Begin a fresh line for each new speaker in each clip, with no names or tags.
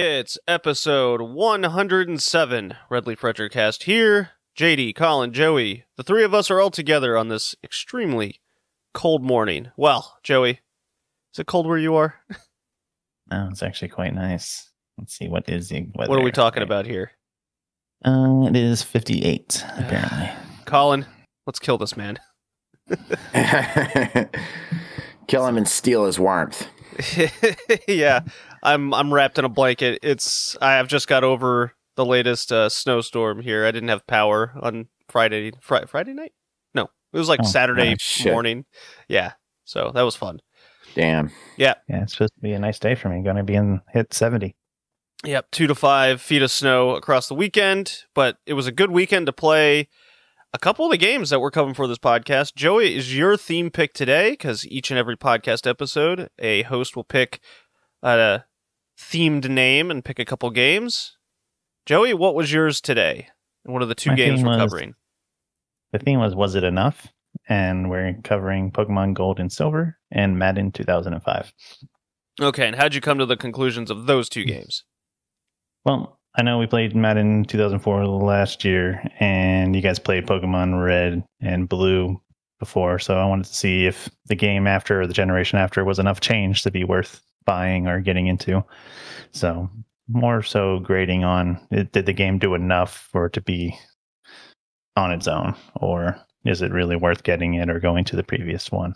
It's episode 107, Red Leaf Retrocast here. JD, Colin, Joey, the three of us are all together on this extremely cold morning. Well, Joey, is it cold where you are?
No, it's actually quite nice. Let's see, what is the weather?
What are we talking about here?
It is 58, apparently.
Colin, let's kill this man.
Kill him and steal his warmth.
Yeah, I'm wrapped in a blanket. I've just got over the latest snowstorm here. I didn't have power on Friday night? No, it was like Saturday morning. Yeah, so that was fun.
Damn.
Yeah.
Yeah, it's supposed to be a nice day for me. Going to be hit 70.
Yep, 2 to 5 feet of snow across the weekend, but it was a good weekend to play a couple of the games that we're covering for this podcast. Joey, is your theme pick today? Because each and every podcast episode, a host will pick a themed name and pick a couple games. Joey, what was yours today? And what are the two games we're covering?
The theme was It Enough? And we're covering Pokemon Gold and Silver and Madden 2005.
Okay, and how'd you come to the conclusions of those two games?
Well, I know we played Madden 2004 last year, and you guys played Pokemon Red and Blue before, so I wanted to see if the game after, or the generation after, was enough change to be worth buying or getting into. So, more so grading on, did the game do enough for it to be on its own, or is it really worth getting it or going to the previous one?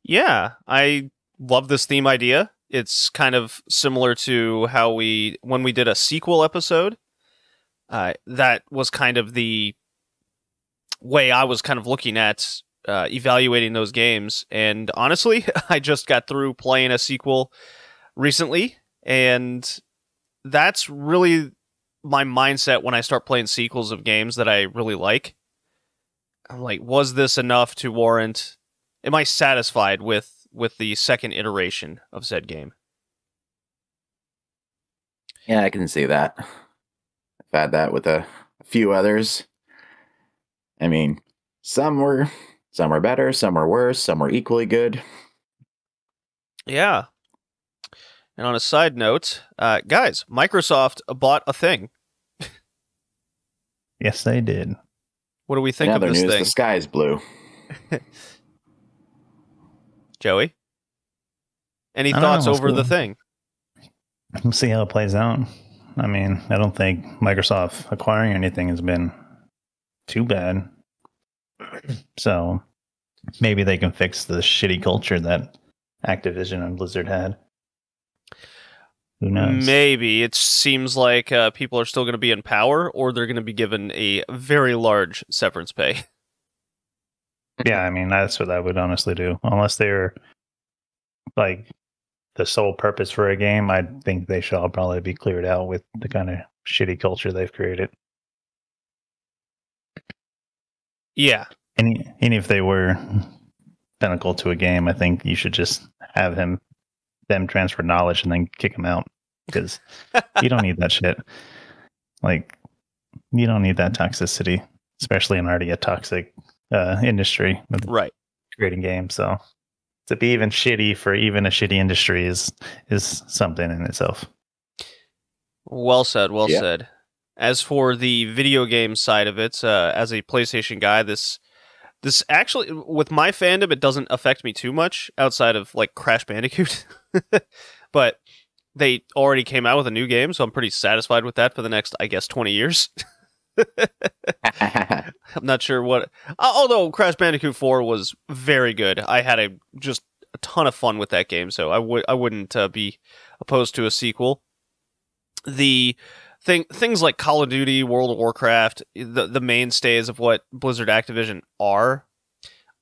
Yeah, I love this theme idea. It's kind of similar to how when we did a sequel episode, that was kind of the way I was kind of looking at evaluating those games. And honestly, I just got through playing a sequel recently, and that's really my mindset when I start playing sequels of games that I really like. I'm like, was this enough to warrant? Am I satisfied with the second iteration of said game?
Yeah, I can see that. I've had that with a few others. I mean, some were better, some were worse, some were equally good.
Yeah. And on a side note, guys, Microsoft bought a thing.
Yes, they did.
What do we think of this thing?
The sky is blue.
Joey? Any thoughts over the thing?
We'll see how it plays out. I mean, I don't think Microsoft acquiring anything has been too bad. So maybe they can fix the shitty culture that Activision and Blizzard had. Who knows? Maybe.
It seems like people are still going to be in power, or they're going to be given a very large severance pay.
Yeah, I mean, that's what I would honestly do. Unless they're like the sole purpose for a game, I think they should all probably be cleared out with the kind of shitty culture they've created.
Yeah.
And if they were pinnacle to a game, I think you should just have them transfer knowledge and then kick them out, because you don't need that shit. Like, you don't need that toxicity, especially in already a toxic industry with creating games. So to be even shitty for even a shitty industry is something in itself.
Well said. Well said. As for the video game side of it, as a PlayStation guy, this actually, with my fandom, it doesn't affect me too much outside of like Crash Bandicoot. But they already came out with a new game, so I'm pretty satisfied with that for the next, I guess, 20 years. I'm not sure what... Although Crash Bandicoot 4 was very good. I had just a ton of fun with that game, so I wouldn't be opposed to a sequel. Things like Call of Duty, World of Warcraft, the mainstays of what Blizzard Activision are,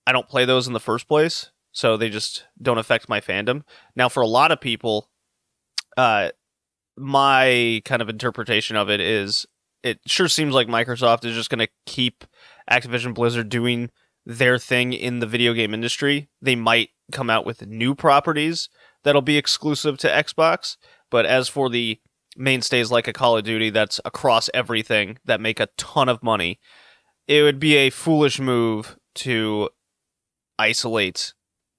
I don't play those in the first place, so they just don't affect my fandom. Now, for a lot of people, my kind of interpretation of it is it sure seems like Microsoft is just going to keep Activision Blizzard doing their thing in the video game industry. They might come out with new properties that'll be exclusive to Xbox, but as for the mainstays like a Call of Duty that's across everything that make a ton of money, it would be a foolish move to isolate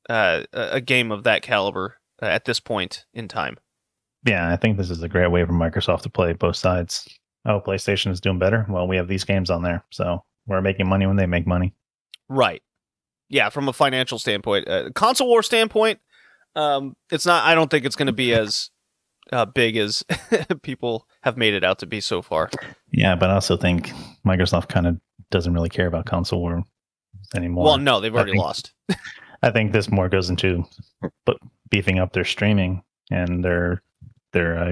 a game of that caliber at this point in time.
Yeah, I think this is a great way for Microsoft to play both sides. Oh, PlayStation is doing better. Well, we have these games on there, so we're making money when they make money.
Right. Yeah, from a financial standpoint, console war standpoint, it's not. I don't think it's going to be as big as people have made it out to be so far.
Yeah, but I also think Microsoft kind of doesn't really care about console war anymore.
Well, no, they've already lost.
I think this more goes into beefing up their streaming and their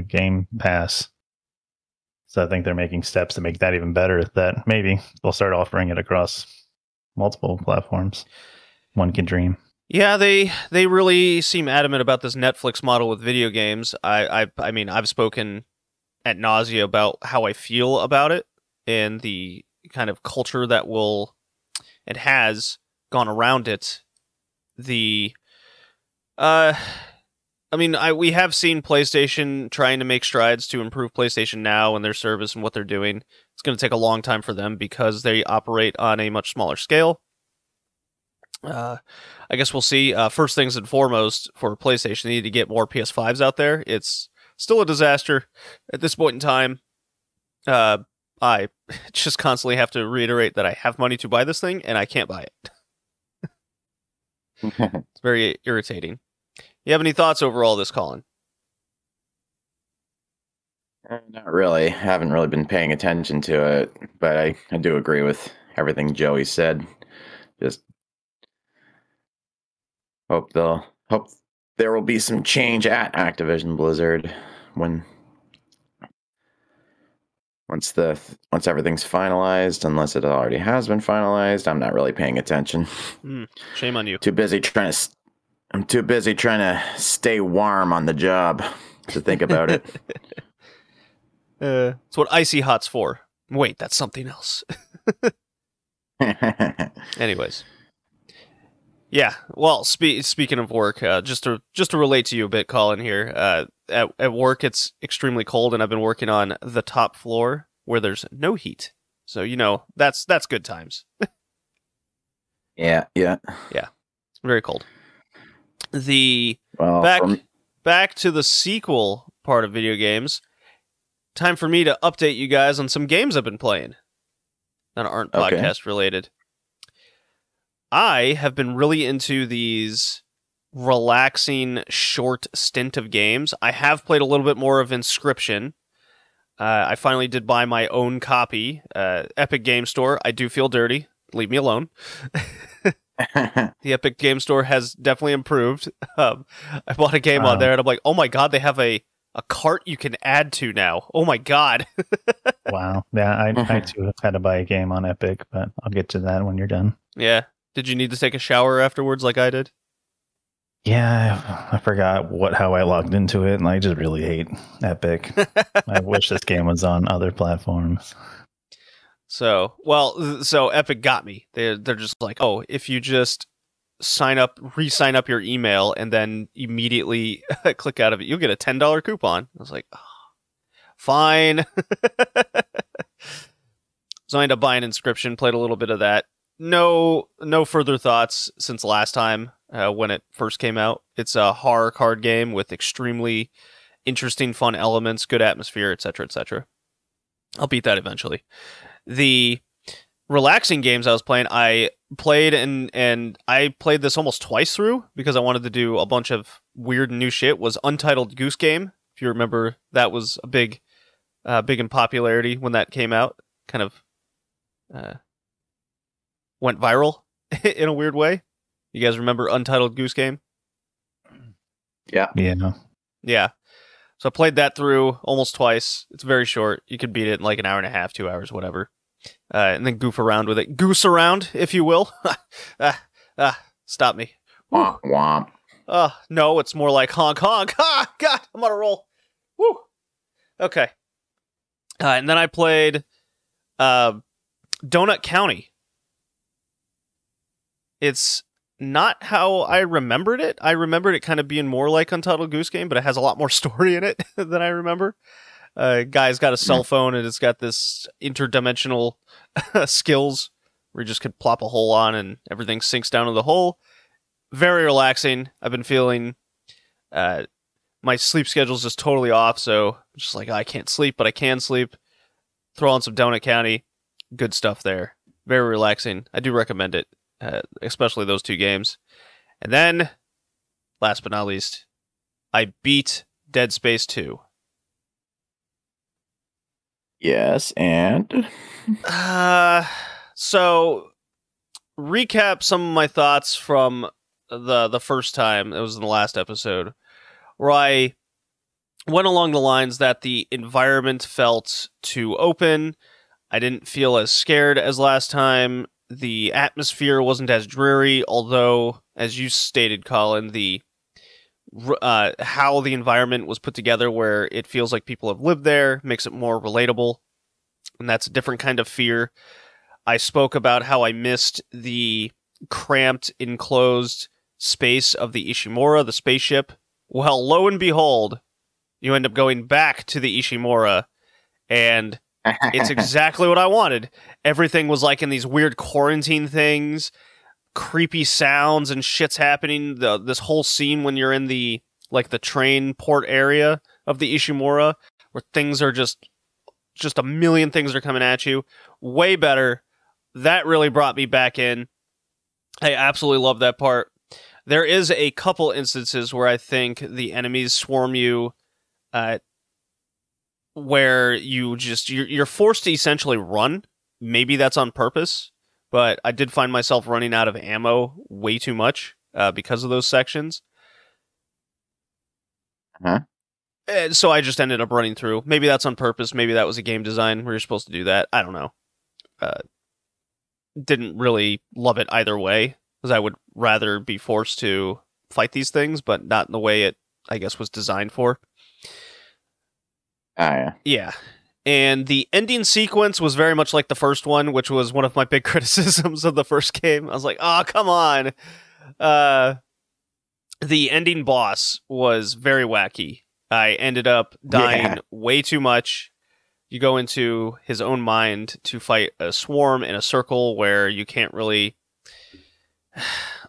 Game Pass. So I think they're making steps to make that even better. That maybe they'll start offering it across multiple platforms. One can dream.
Yeah, they really seem adamant about this Netflix model with video games. I mean, I've spoken ad nausea about how I feel about it and the kind of culture that it has gone around it. We have seen PlayStation trying to make strides to improve PlayStation Now and their service and what they're doing. It's going to take a long time for them because they operate on a much smaller scale. I guess we'll see. First things and foremost, for PlayStation, they need to get more PS5s out there. It's still a disaster at this point in time. I just constantly have to reiterate that I have money to buy this thing, and I can't buy it. It's very irritating. You have any thoughts over all this, Colin?
Not really. I haven't really been paying attention to it, but I do agree with everything Joey said. Just hope there will be some change at Activision Blizzard once everything's finalized, unless it already has been finalized. I'm not really paying attention.
Shame on you.
I'm too busy trying to stay warm on the job to think about it.
It's what Icy Hot's for. Wait, that's something else. Anyways. Yeah, well, speaking of work, just to relate to you a bit, Colin, here, at work it's extremely cold, and I've been working on the top floor where there's no heat. So, that's good times.
Yeah.
It's very cold.
Well,
back to the sequel part of video games. Time for me to update you guys on some games I've been playing that aren't podcast related. I have been really into these relaxing short stint of games. I have played a little bit more of Inscription. I finally did buy my own copy. Epic Game Store. I do feel dirty. Leave me alone. The Epic Game Store has definitely improved. I bought a game on there, and I'm like, oh my god, they have a cart you can add to now. Oh my god.
Wow. Yeah, I too have had to buy a game on Epic, but I'll get to that when you're done.
Yeah. Did you need to take a shower afterwards like I did?
Yeah, I forgot how I logged into it, and I just really hate Epic. I wish this game was on other platforms.
So Epic got me. They're just like, oh, if you just re-sign up your email, and then immediately click out of it, you'll get a $10 coupon. I was like, oh, fine. So I ended up buying Inscription, played a little bit of that. No further thoughts since last time when it first came out. It's a horror card game with extremely interesting, fun elements, good atmosphere, etc., etc. I'll beat that eventually. The relaxing games I was playing, I played and I played this almost twice through because I wanted to do a bunch of weird new shit. Was Untitled Goose Game. If you remember, that was a big in popularity when that came out. Kind of went viral in a weird way. You guys remember Untitled Goose Game?
Yeah.
Yeah. So I played that through almost twice. It's very short. You could beat it in like an hour and a half, 2 hours, whatever. And then goof around with it. Goose around, if you will. Stop me.
Womp womp.
No, it's more like honk honk. Ah, God, I'm on a roll. Woo. Okay. And then I played Donut County. It's not how I remembered it. I remembered it kind of being more like Untitled Goose Game, but it has a lot more story in it than I remember. Guy's got a cell phone, and it's got this interdimensional skills where you just could plop a hole on, and everything sinks down to the hole. Very relaxing. I've been feeling... my sleep schedule's just totally off, so I'm just like, I can't sleep, but I can sleep. Throw on some Donut County. Good stuff there. Very relaxing. I do recommend it, especially those two games. And then, last but not least, I beat Dead Space 2.
Yes, and?
So, recap some of my thoughts from the first time. It was in the last episode, where I went along the lines that the environment felt too open. I didn't feel as scared as last time. The atmosphere wasn't as dreary, although, as you stated, Colin, the how the environment was put together, where it feels like people have lived there, makes it more relatable, and that's a different kind of fear. I spoke about how I missed the cramped, enclosed space of the Ishimura, the spaceship. Well, lo and behold, you end up going back to the Ishimura, and it's exactly what I wanted. Everything was like in these weird quarantine things, creepy sounds and shit's happening. This whole scene when you're in the train port area of the Ishimura, where things are just a million things are coming at you. Way better. That really brought me back in. I absolutely love that part. There is a couple instances where I think the enemies swarm you, where you're forced to essentially run. Maybe that's on purpose, but I did find myself running out of ammo way too much because of those sections. And so I just ended up running through. Maybe that's on purpose. Maybe that was a game design where you're supposed to do that. I don't know. Didn't really love it either way, because I would rather be forced to fight these things, but not in the way it, I guess, was designed for.
Yeah.
Yeah. And the ending sequence was very much like the first one, which was one of my big criticisms of the first game. I was like, oh, come on. The ending boss was very wacky. I ended up dying way too much. You go into his own mind to fight a swarm in a circle where you can't really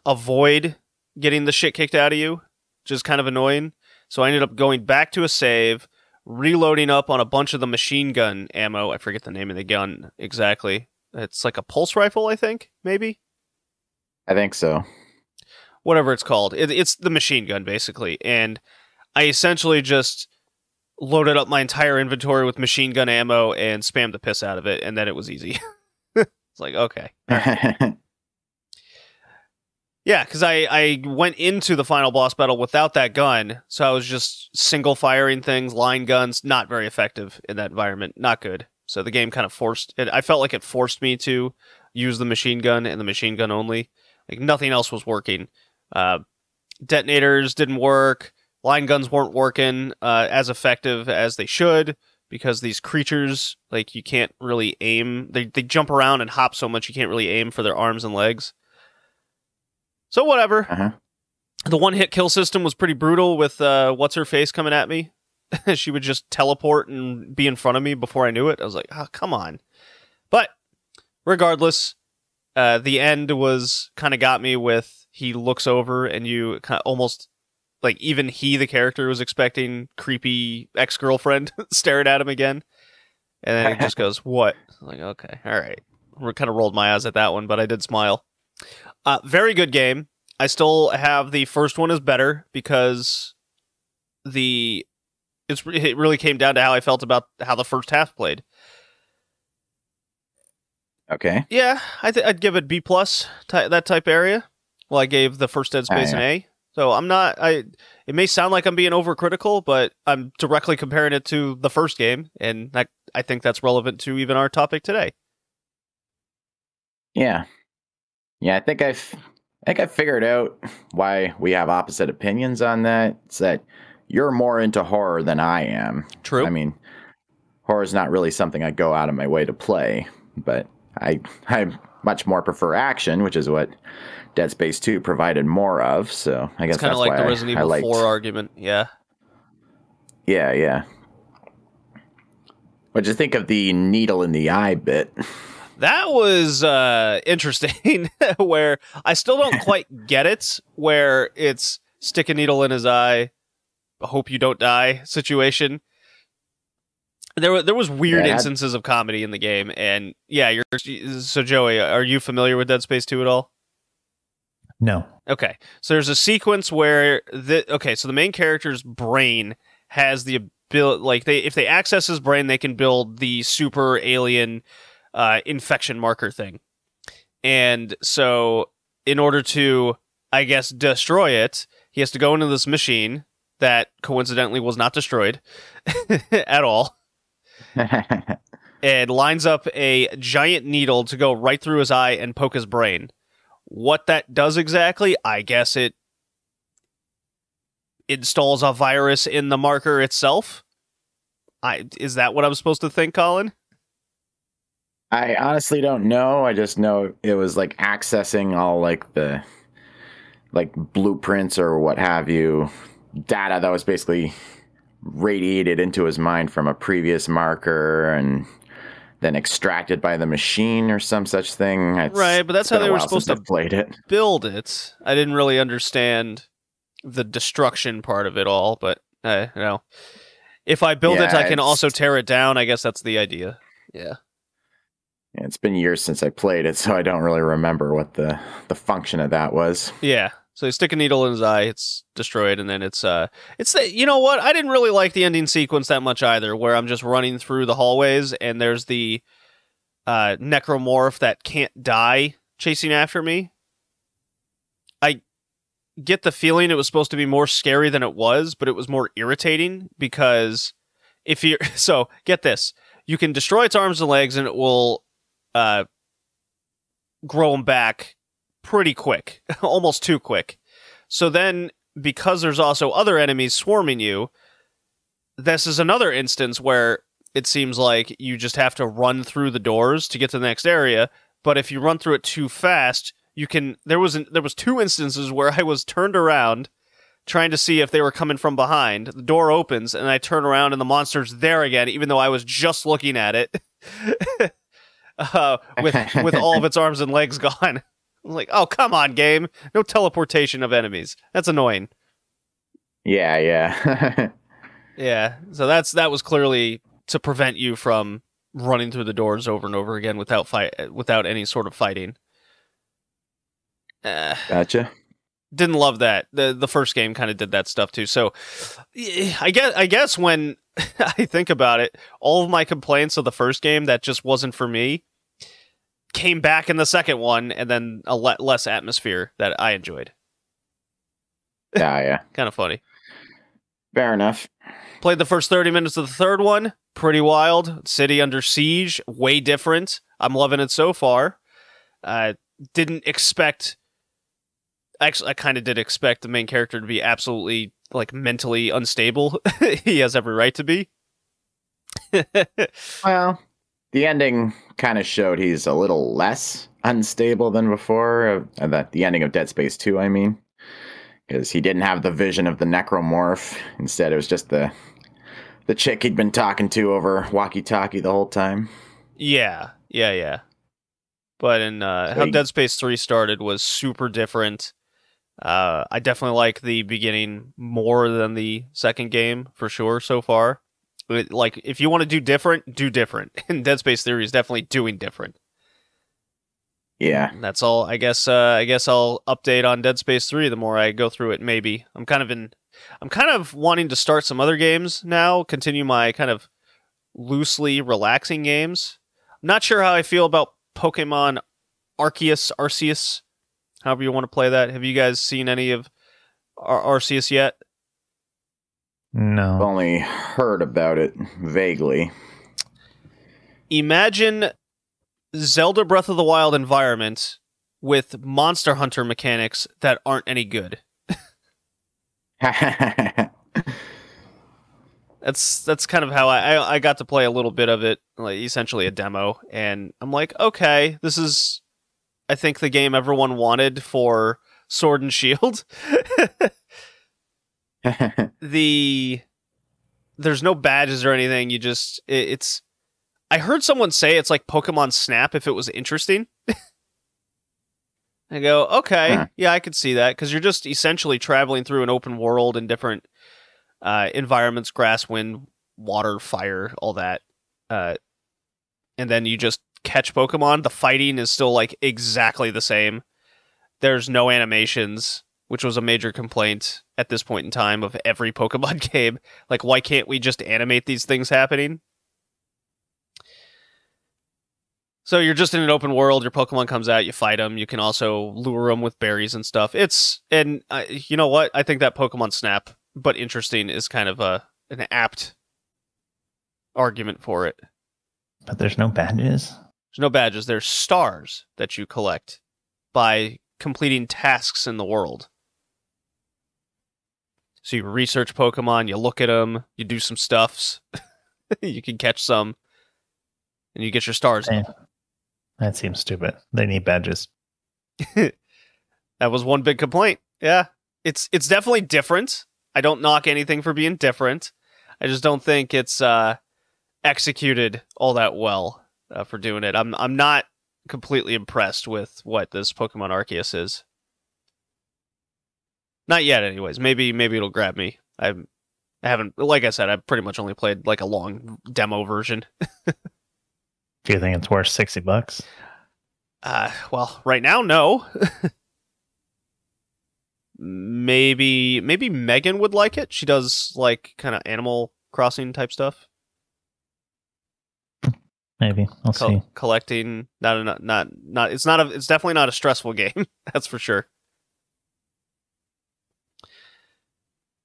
avoid getting the shit kicked out of you, which is kind of annoying. So I ended up going back to a save, reloading up on a bunch of the machine gun ammo. I forget the name of the gun exactly. It's like a pulse rifle, I think, maybe?
I think so.
Whatever it's called. It's the machine gun, basically. And I essentially just loaded up my entire inventory with machine gun ammo and spammed the piss out of it, and then it was easy. It's like, okay. Yeah, because I went into the final boss battle without that gun, so I was just single-firing things, line guns, not very effective in that environment, not good. So the game kind of forced it. I felt like it forced me to use the machine gun and the machine gun only. Like, nothing else was working. Detonators didn't work. Line guns weren't working as effective as they should, because these creatures, like, you can't really aim. They jump around and hop so much you can't really aim for their arms and legs. So whatever. The one-hit kill system was pretty brutal with What's-Her-Face coming at me. She would just teleport and be in front of me before I knew it. I was like, oh, come on. But regardless, the end was kind of got me with he looks over and you kind of almost... Like, even he, the character, was expecting creepy ex-girlfriend staring at him again. And then he just goes, what? I'm like, okay, all right. I kind of rolled my eyes at that one, but I did smile. Very good game. I still have the first one is better, because it really came down to how I felt about how the first half played.
Okay.
Yeah, I'd give it B+, that type area. Well, I gave the first Dead Space an A. So I'm not, it may sound like I'm being overcritical, but I'm directly comparing it to the first game, and I think that's relevant to even our topic today.
Yeah. Yeah, I think I've figured out why we have opposite opinions on that. It's that you're more into horror than I am.
True.
I mean, horror is not really something I go out of my way to play, but I much more prefer action, which is what Dead Space 2 provided more of. So I guess
It's kind of
that's
like
why
the Resident Evil 4 argument. Yeah.
Yeah. What'd you think of the needle in the eye bit?
That was interesting, where I still don't quite get it, where it's stick a needle in his eye, hope you don't die situation. There was weird instances of comedy in the game, and yeah, so Joey, are you familiar with Dead Space 2 at all?
No.
Okay, so there's a sequence where so the main character's brain has the ability, like if they access his brain, they can build the super alien infection marker thing. And so in order to, I guess, destroy it, he has to go into this machine that coincidentally was not destroyed at all. And lines up a giant needle to go right through his eye and poke his brain. What that does exactly, I guess it installs a virus in the marker itself. Is that what I'm supposed to think, Colin?
I honestly don't know. I just know it was like accessing all like the blueprints or what have you, data that was basically radiated into his mind from a previous marker and then extracted by the machine or some such thing.
Right, but that's how they were supposed to
played it.
Build it. I didn't really understand the destruction part of it all, but if I build it, I can also tear it down. I guess that's the idea. Yeah.
It's been years since I played it, so I don't really remember what the function of that was.
Yeah. So you stick a needle in his eye, it's destroyed, and then you know what? I didn't really like the ending sequence that much either, where I'm just running through the hallways, and there's the necromorph that can't die chasing after me. I get the feeling it was supposed to be more scary than it was, but it was more irritating, because so get this, you can destroy its arms and legs, and it will grow them back pretty quick, almost too quick. So then, because there's also other enemies swarming you, this is another instance where it seems like you just have to run through the doors to get to the next area. But if you run through it too fast, you can. There was 2 instances where I was turned around trying to see if they were coming from behind. The door opens, and I turn around, and the monster's there again, even though I was just looking at it. With all of its arms and legs gone. I'm like, oh, come on, game. No teleportation of enemies. That's annoying.
Yeah.
Yeah, so that was clearly to prevent you from running through the doors over and over again without any sort of fighting.
Gotcha.
Didn't love that. The first game kind of did that stuff too. So I guess when I think about it, all of my complaints of the first game that just wasn't for me came back in the second one, and then a less atmosphere that I enjoyed.
Yeah.
Kind of funny.
Fair enough.
Played the first 30 minutes of the third one. Pretty wild. City under siege. Way different. I'm loving it so far. Didn't expect... Actually, I kind of did expect the main character to be absolutely, like, mentally unstable. He has every right to be.
Well, the ending kind of showed he's a little less unstable than before. The ending of Dead Space 2, I mean. Because he didn't have the vision of the necromorph. Instead, it was just the chick he'd been talking to over walkie-talkie the whole time.
Yeah. But in how Dead Space 3 started was super different. I definitely like the beginning more than the second game, for sure, so far. Like, if you want to do different, do different. And Dead Space 3 is definitely doing different.
Yeah.
That's all. I guess I'll update on Dead Space 3 the more I go through it, maybe. I'm kind of wanting to start some other games now, continue my kind of loosely relaxing games. I'm not sure how I feel about Pokemon Arceus, however you want to play that. Have you guys seen any of Arceus yet?
No.
I've only heard about it vaguely.
Imagine Zelda Breath of the Wild environment with Monster Hunter mechanics that aren't any good. That's kind of how I got to play a little bit of it, like essentially a demo, and I'm like, okay, this is, I think, the game everyone wanted for Sword and Shield. There's no badges or anything. You just it's. I heard someone say it's like Pokemon Snap if it was interesting. I go, okay, yeah, I could see that, because you're just essentially traveling through an open world in different environments: grass, wind, water, fire, all that. And then you just catch Pokemon. The fighting is still like exactly the same. There's no animations, which was a major complaint at this point in time of every Pokemon game. Like, why can't we just animate these things happening? So you're just in an open world, your Pokemon comes out, you fight them, you can also lure them with berries and stuff. You know what? I think that Pokemon Snap, but interesting, is kind of an apt argument for it.
But there's no badges?
There's no badges. There's stars that you collect by completing tasks in the world. So you research Pokemon, you look at them, you do some stuffs, you can catch some, and you get your stars.
Man, that seems stupid. They need badges.
That was one big complaint. Yeah, it's definitely different. I don't knock anything for being different. I just don't think it's executed all that well for doing it. I'm not completely impressed with what this Pokemon Arceus is. Not yet, anyways. Maybe it'll grab me. I haven't, like I said, I've pretty much only played like a long demo version.
Do you think it's worth $60?
Well, right now, no. Maybe Megan would like it. She does like kind of Animal Crossing type stuff.
Maybe I'll see.
Collecting, it's definitely not a stressful game. That's for sure.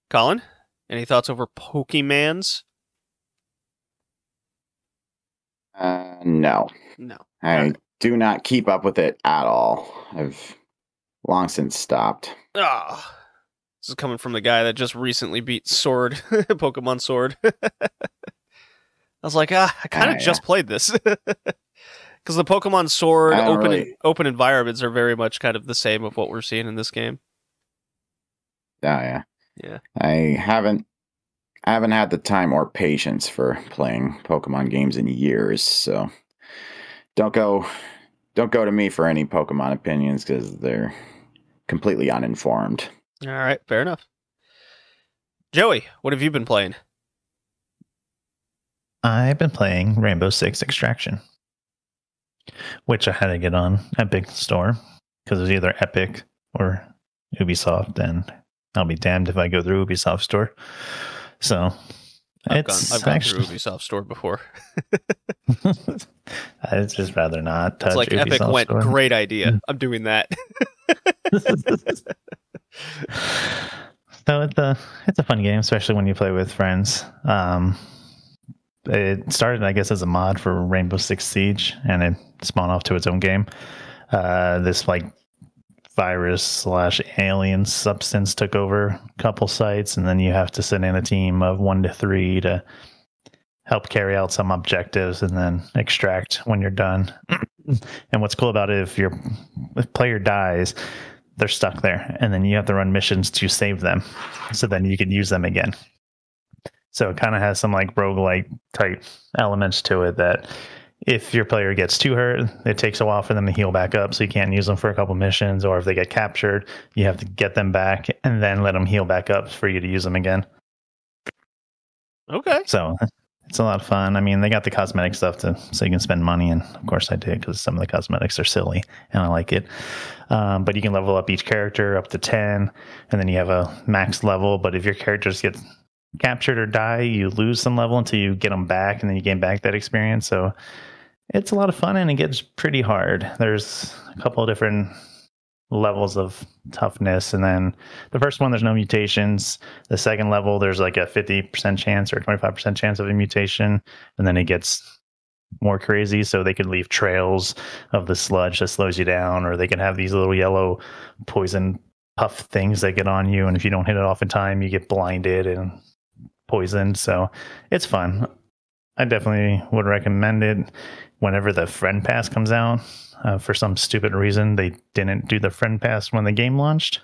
Colin, any thoughts over Pokemans?
No.
No.
I do not keep up with it at all. I've long since stopped.
This is coming from the guy that just recently beat Sword, Pokemon Sword. I was like, I kind of just played this. Because the Pokemon Sword open environments are very much kind of the same of what we're seeing in this game.
Oh, yeah.
Yeah.
I haven't had the time or patience for playing Pokemon games in years, so don't go to me for any Pokemon opinions, because they're completely uninformed.
All right, fair enough. Joey, what have you been playing?
I've been playing Rainbow Six Extraction, which I had to get on Epic Store because it was either Epic or Ubisoft, and I'll be damned if I go through Ubisoft Store. So
I've gone through Ubisoft Store before.
I'd just rather not touch.
It's like
Ubisoft
Epic went,
Store.
Great idea. I'm doing that.
So it's a fun game, especially when you play with friends. It started, I guess, as a mod for Rainbow Six Siege, and it spawned off to its own game. This like virus/alien substance took over a couple sites, and then you have to send in a team of 1 to 3 to help carry out some objectives and then extract when you're done. And what's cool about it, if player dies, they're stuck there, and then you have to run missions to save them, so then you can use them again. So it kind of has some like roguelike type elements to it, that if your player gets too hurt, it takes a while for them to heal back up, so you can't use them for a couple missions, or if they get captured, you have to get them back and then let them heal back up for you to use them again.
Okay.
So it's a lot of fun. I mean, they got the cosmetic stuff so you can spend money, and of course I did, because some of the cosmetics are silly and I like it. But you can level up each character up to 10, and then you have a max level. But if your characters get captured or die, you lose some level until you get them back, and then you gain back that experience. So it's a lot of fun, and it gets pretty hard. There's a couple of different levels of toughness, and then the first one, there's no mutations. The second level, there's like a 50% chance or 25% chance of a mutation, and then it gets more crazy. So they could leave trails of the sludge that slows you down, or they can have these little yellow poison puff things that get on you, and if you don't hit it off in time, you get blinded and poisoned. So it's fun. I definitely would recommend it. Whenever the friend pass comes out, for some stupid reason, they didn't do the friend pass when the game launched.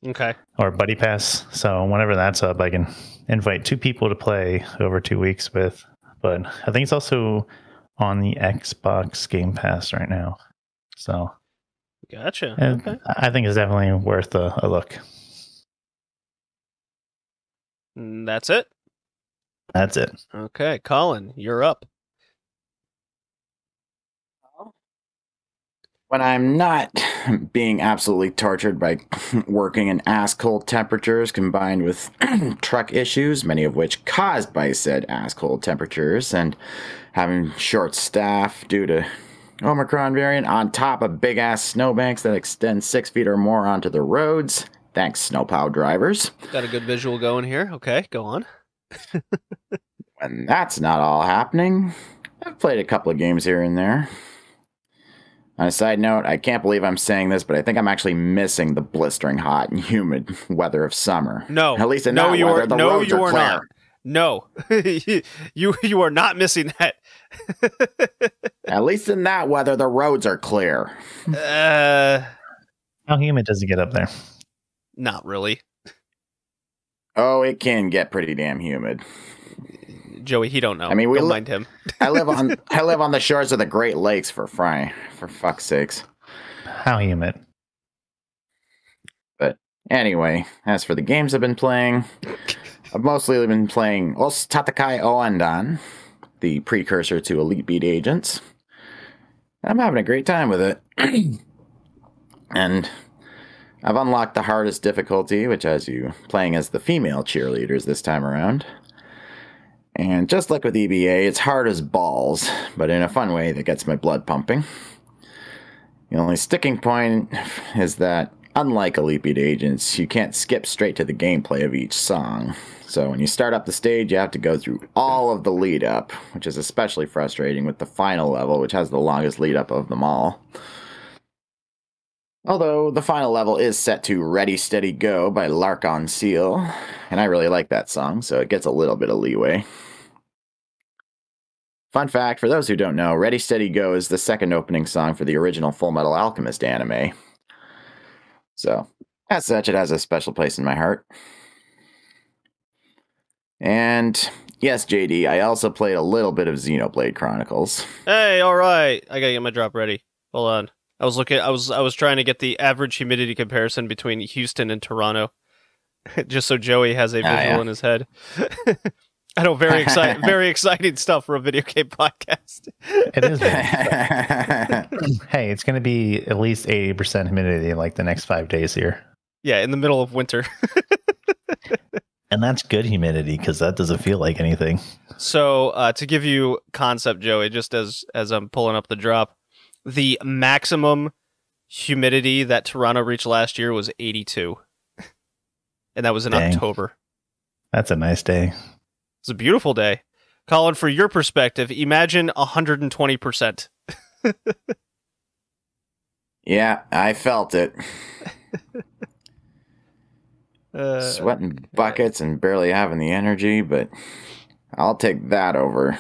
Okay.
Or buddy pass. So whenever that's up, I can invite 2 people to play over 2 weeks with. But I think it's also on the Xbox Game Pass right now. So
Gotcha. Okay.
I think it's definitely worth a look.
That's it?
That's it.
Okay, Colin, you're up.
When I'm not being absolutely tortured by working in ass-cold temperatures combined with truck issues, many of which caused by said ass-cold temperatures, and having short staff due to Omicron variant on top of big-ass snowbanks that extend 6 feet or more onto the roads, thanks snowplow drivers.
Got a good visual going here. Okay, go on.
When that's not all happening, I've played a couple of games here and there. On a side note, I can't believe I'm saying this, but I think I'm actually missing the blistering hot and humid weather of summer.
No.
At least in that weather, the roads are clear.
Not. No. you are not missing that.
At least in that weather, the roads are clear.
How humid does it get up there?
Not really.
Oh, it can get pretty damn humid.
Joey, he don't know.
I mean,
don't mind him.
I live on the shores of the Great Lakes for fuck's sakes.
How humid?
But anyway, as for the games I've been playing, I've mostly been playing Os Tatakai Oandan, the precursor to Elite Beat Agents. I'm having a great time with it. And I've unlocked the hardest difficulty, which has you playing as the female cheerleaders this time around. And just like with EBA, it's hard as balls, but in a fun way that gets my blood pumping. The only sticking point is that, unlike Elite Beat Agents, you can't skip straight to the gameplay of each song. So when you start up the stage, you have to go through all of the lead-up, which is especially frustrating with the final level, which has the longest lead-up of them all. Although the final level is set to Ready, Steady, Go by Larkon Seal, and I really like that song, so it gets a little bit of leeway. Fun fact, for those who don't know, Ready, Steady, Go is the second opening song for the original Full Metal Alchemist anime. So, as such, it has a special place in my heart. And yes, JD, I also played a little bit of Xenoblade Chronicles.
Hey, all right. I gotta get my drop ready. Hold on. I was trying to get the average humidity comparison between Houston and Toronto, just so Joey has a visual in his head. I know, very exciting stuff for a video game podcast.
It is. Hey, it's going to be at least 80% humidity like the next 5 days here.
Yeah, in the middle of winter.
And that's good humidity because that doesn't feel like anything.
So to give you concept, Joey, just as I'm pulling up the drop, the maximum humidity that Toronto reached last year was 82. And that was in October. That's
a nice day.
It's a beautiful day. Colin, for your perspective, imagine 120%.
Yeah, I felt it. Sweating buckets and barely having the energy, but I'll take that over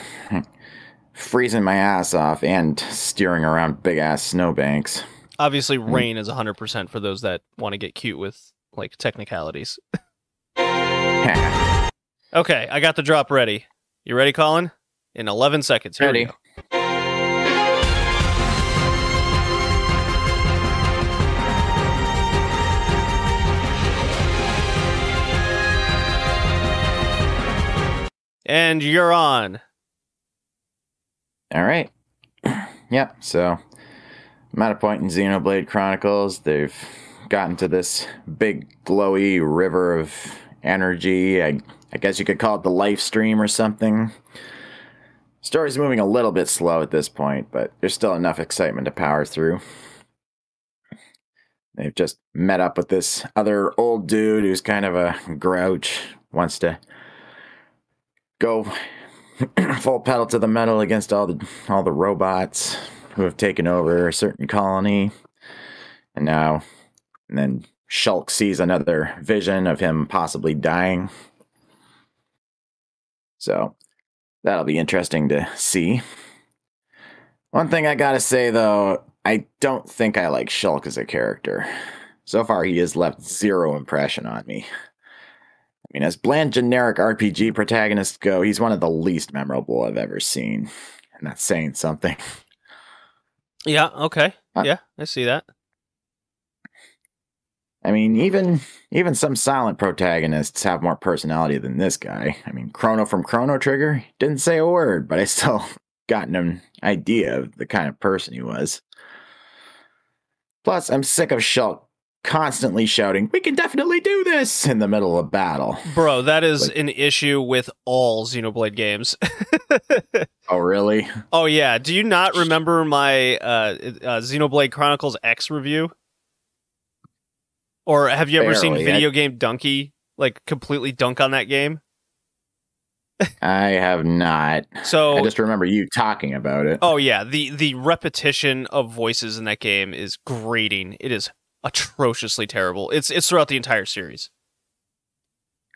freezing my ass off and steering around big-ass snowbanks.
Obviously, rain is 100% for those that want to get cute with, like, technicalities. Okay, I got the drop ready. You ready, Colin? In 11 seconds. Here we go. And you're on.
All right. Yep, so I'm at a point in Xenoblade Chronicles. They've gotten to this big, glowy river of energy. I guess you could call it the life stream or something. Story's moving a little bit slow at this point, but there's still enough excitement to power through. They've just met up with this other old dude who's kind of a grouch, wants to go full pedal to the metal against all the robots who have taken over a certain colony. And then Shulk sees another vision of him possibly dying. So that'll be interesting to see. One thing I gotta say, though, I don't think I like Shulk as a character. So far, he has left zero impression on me. I mean, as bland, generic RPG protagonists go, he's one of the least memorable I've ever seen. And that's saying something.
Yeah, okay. Yeah, I see that.
I mean, even some silent protagonists have more personality than this guy. I mean, Chrono from Chrono Trigger didn't say a word, but I still gotten an idea of the kind of person he was. Plus, I'm sick of Shulk constantly shouting, "We can definitely do this!" in the middle of battle.
Bro, that is an issue with all Xenoblade games.
Oh, really?
Oh, yeah. Do you not remember my Xenoblade Chronicles X review? Or have you ever seen Video Game Donkey, like, completely dunk on that game?
I have not.
So
I just remember you talking about it.
Oh, yeah. The repetition of voices in that game is grating. It is atrociously terrible. It's throughout the entire series.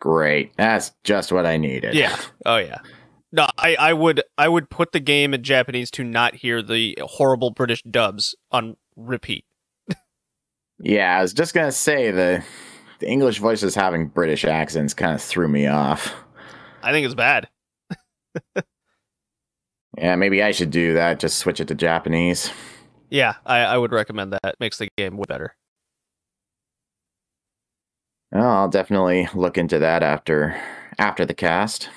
Great. That's just what I needed.
Yeah. Oh, yeah. No, I would put the game in Japanese to not hear the horrible British dubs on repeat.
Yeah, I was just gonna say the English voices having British accents kind of threw me off.
I think it's bad.
Yeah, maybe I should do that. Just switch it to Japanese.
Yeah, I would recommend that. It makes the game way better.
Well, I'll definitely look into that after the cast.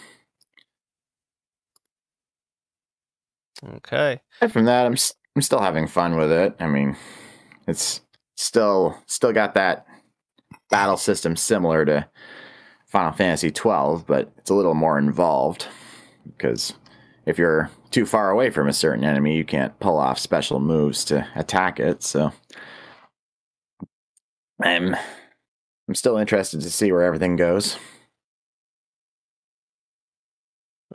Okay.
Aside from that, I'm still having fun with it. I mean, it's still got that battle system similar to Final Fantasy XII, but it's a little more involved because if you're too far away from a certain enemy, you can't pull off special moves to attack it. So I'm still interested to see where everything goes.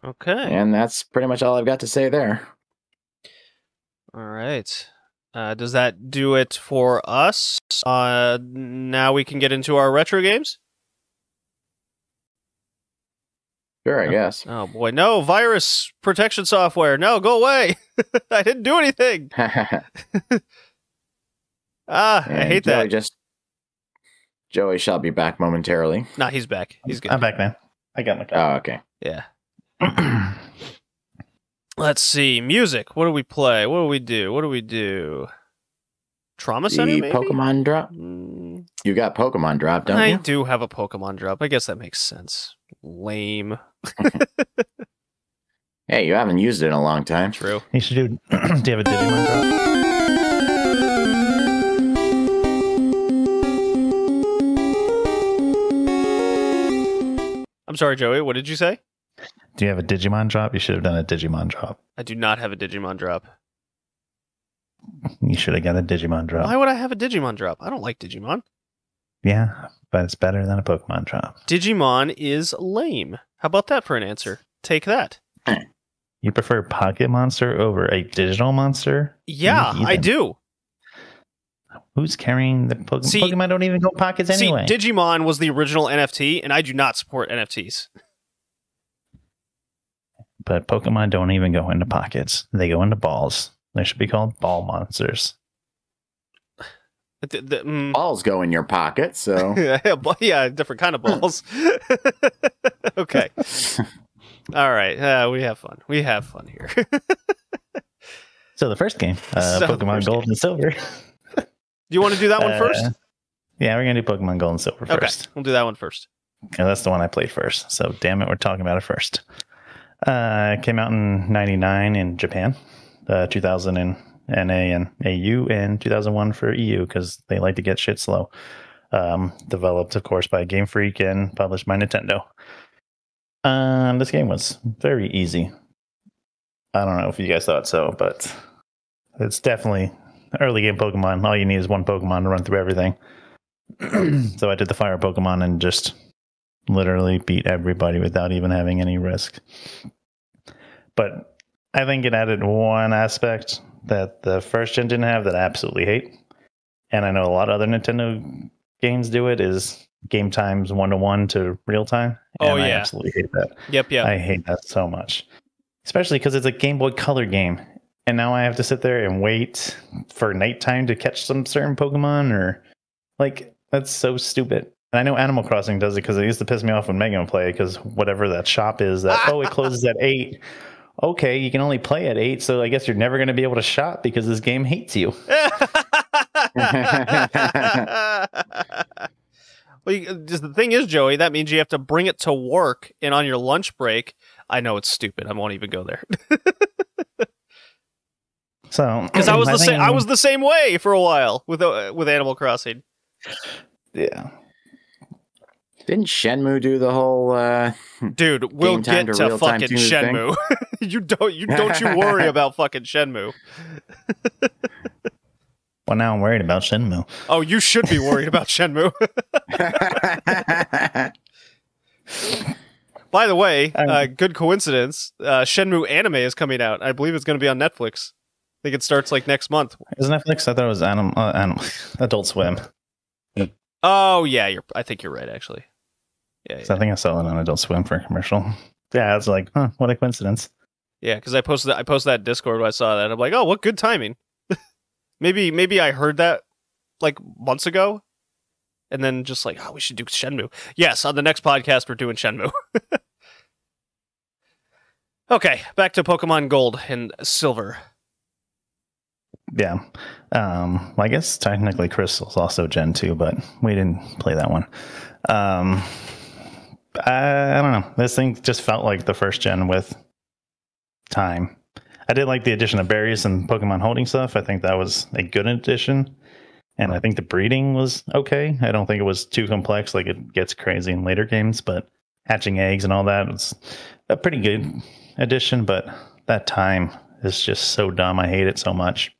Okay.
And that's pretty much all I've got to say there.
All right. Does that do it for us? Now we can get into our retro games?
Sure, I guess.
Oh boy, no, virus protection software. No, go away. I didn't do anything. I hate that.
Joey shall be back momentarily.
Nah, he's back. He's good.
I'm back, man. I got my call.
Oh, okay.
Yeah. Let's see. Music. What do we play? What do we do? Trauma Center, maybe?
Pokemon drop? You got Pokemon drop, don't you?
I do have a Pokemon drop. I guess that makes sense. Lame.
Hey, you haven't used it in a long time.
True.
You should do. Do you have a Digimon drop?
I'm sorry, Joey. What did you say?
Do you have a Digimon drop? You should have done a Digimon drop.
I do not have a Digimon drop.
You should have got a Digimon drop.
Why would I have a Digimon drop? I don't like Digimon.
Yeah, but it's better than a Pokemon drop.
Digimon is lame. How about that for an answer? Take that.
You prefer Pocket Monster over a digital monster?
Yeah, I do.
Who's carrying the Pokemon? Pokemon don't even go pockets anyway.
Digimon was the original NFT, and I do not support NFTs.
But Pokemon don't even go into pockets. They go into balls. They should be called ball monsters.
Balls go in your pocket, so...
yeah, different kind of balls. Okay. All right. We have fun. We have fun here.
So the first game, Pokemon Gold and Silver.
Do you want to do that one first?
Yeah, we're going to do Pokemon Gold and Silver first.
Okay, we'll do that one first.
And that's the one I played first. So damn it, we're talking about it first. It came out in 99 in Japan, 2000 in NA and AU, and 2001 for EU because they like to get shit slow. Developed, of course, by Game Freak and published by Nintendo. This game was very easy. I don't know if you guys thought so, but it's definitely early game Pokemon. All you need is one Pokemon to run through everything. So I did the fire Pokemon and just literally beat everybody without even having any risk. But I think it added one aspect that the first gen didn't have that I absolutely hate. And I know a lot of other Nintendo games do it, is game times 1-to-1 to real time. And
Oh,
I
yeah.
absolutely hate that.
Yep.
I hate that so much, especially because it's a Game Boy Color game. And now I have to sit there and wait for nighttime to catch some certain Pokemon, or like, that's so stupid. And I know Animal Crossing does it because it used to piss me off when Megan would play, because whatever that shop is, that, it closes at 8. Okay, you can only play at 8, so I guess you're never going to be able to shop because this game hates you.
Well, just the thing is, Joey, that means you have to bring it to work, and on your lunch break, I know it's stupid. I won't even go there.
So,
because I was the same way for a while with Animal Crossing.
Yeah.
Didn't Shenmue do the whole?
Dude, we'll get to fucking Shenmue. you don't you worry about fucking Shenmue.
Well, now I'm worried about Shenmue.
Oh, you should be worried about Shenmue. By the way, good coincidence. Shenmue anime is coming out. I believe it's going to be on Netflix. I think it starts like next month.
Is Netflix? I thought it was Adult Swim.
Oh yeah, I think you're right actually. Yeah.
I think I saw it on Adult Swim for a commercial. Yeah, it's like, what a coincidence.
Yeah, because I posted that Discord when I saw that. I'm like, oh, what good timing. maybe I heard that like months ago, and then just like, oh, we should do Shenmue. Yes, on the next podcast we're doing Shenmue. Okay, back to Pokemon Gold and Silver.
Yeah. I guess technically Crystal's also Gen 2, but we didn't play that one. I don't know. This thing just felt like the first gen with time. I did like the addition of berries and Pokemon holding stuff. I think that was a good addition. And I think the breeding was okay. I don't think it was too complex like it gets crazy in later games, but hatching eggs and all that was a pretty good addition. But that time is just so dumb. I hate it so much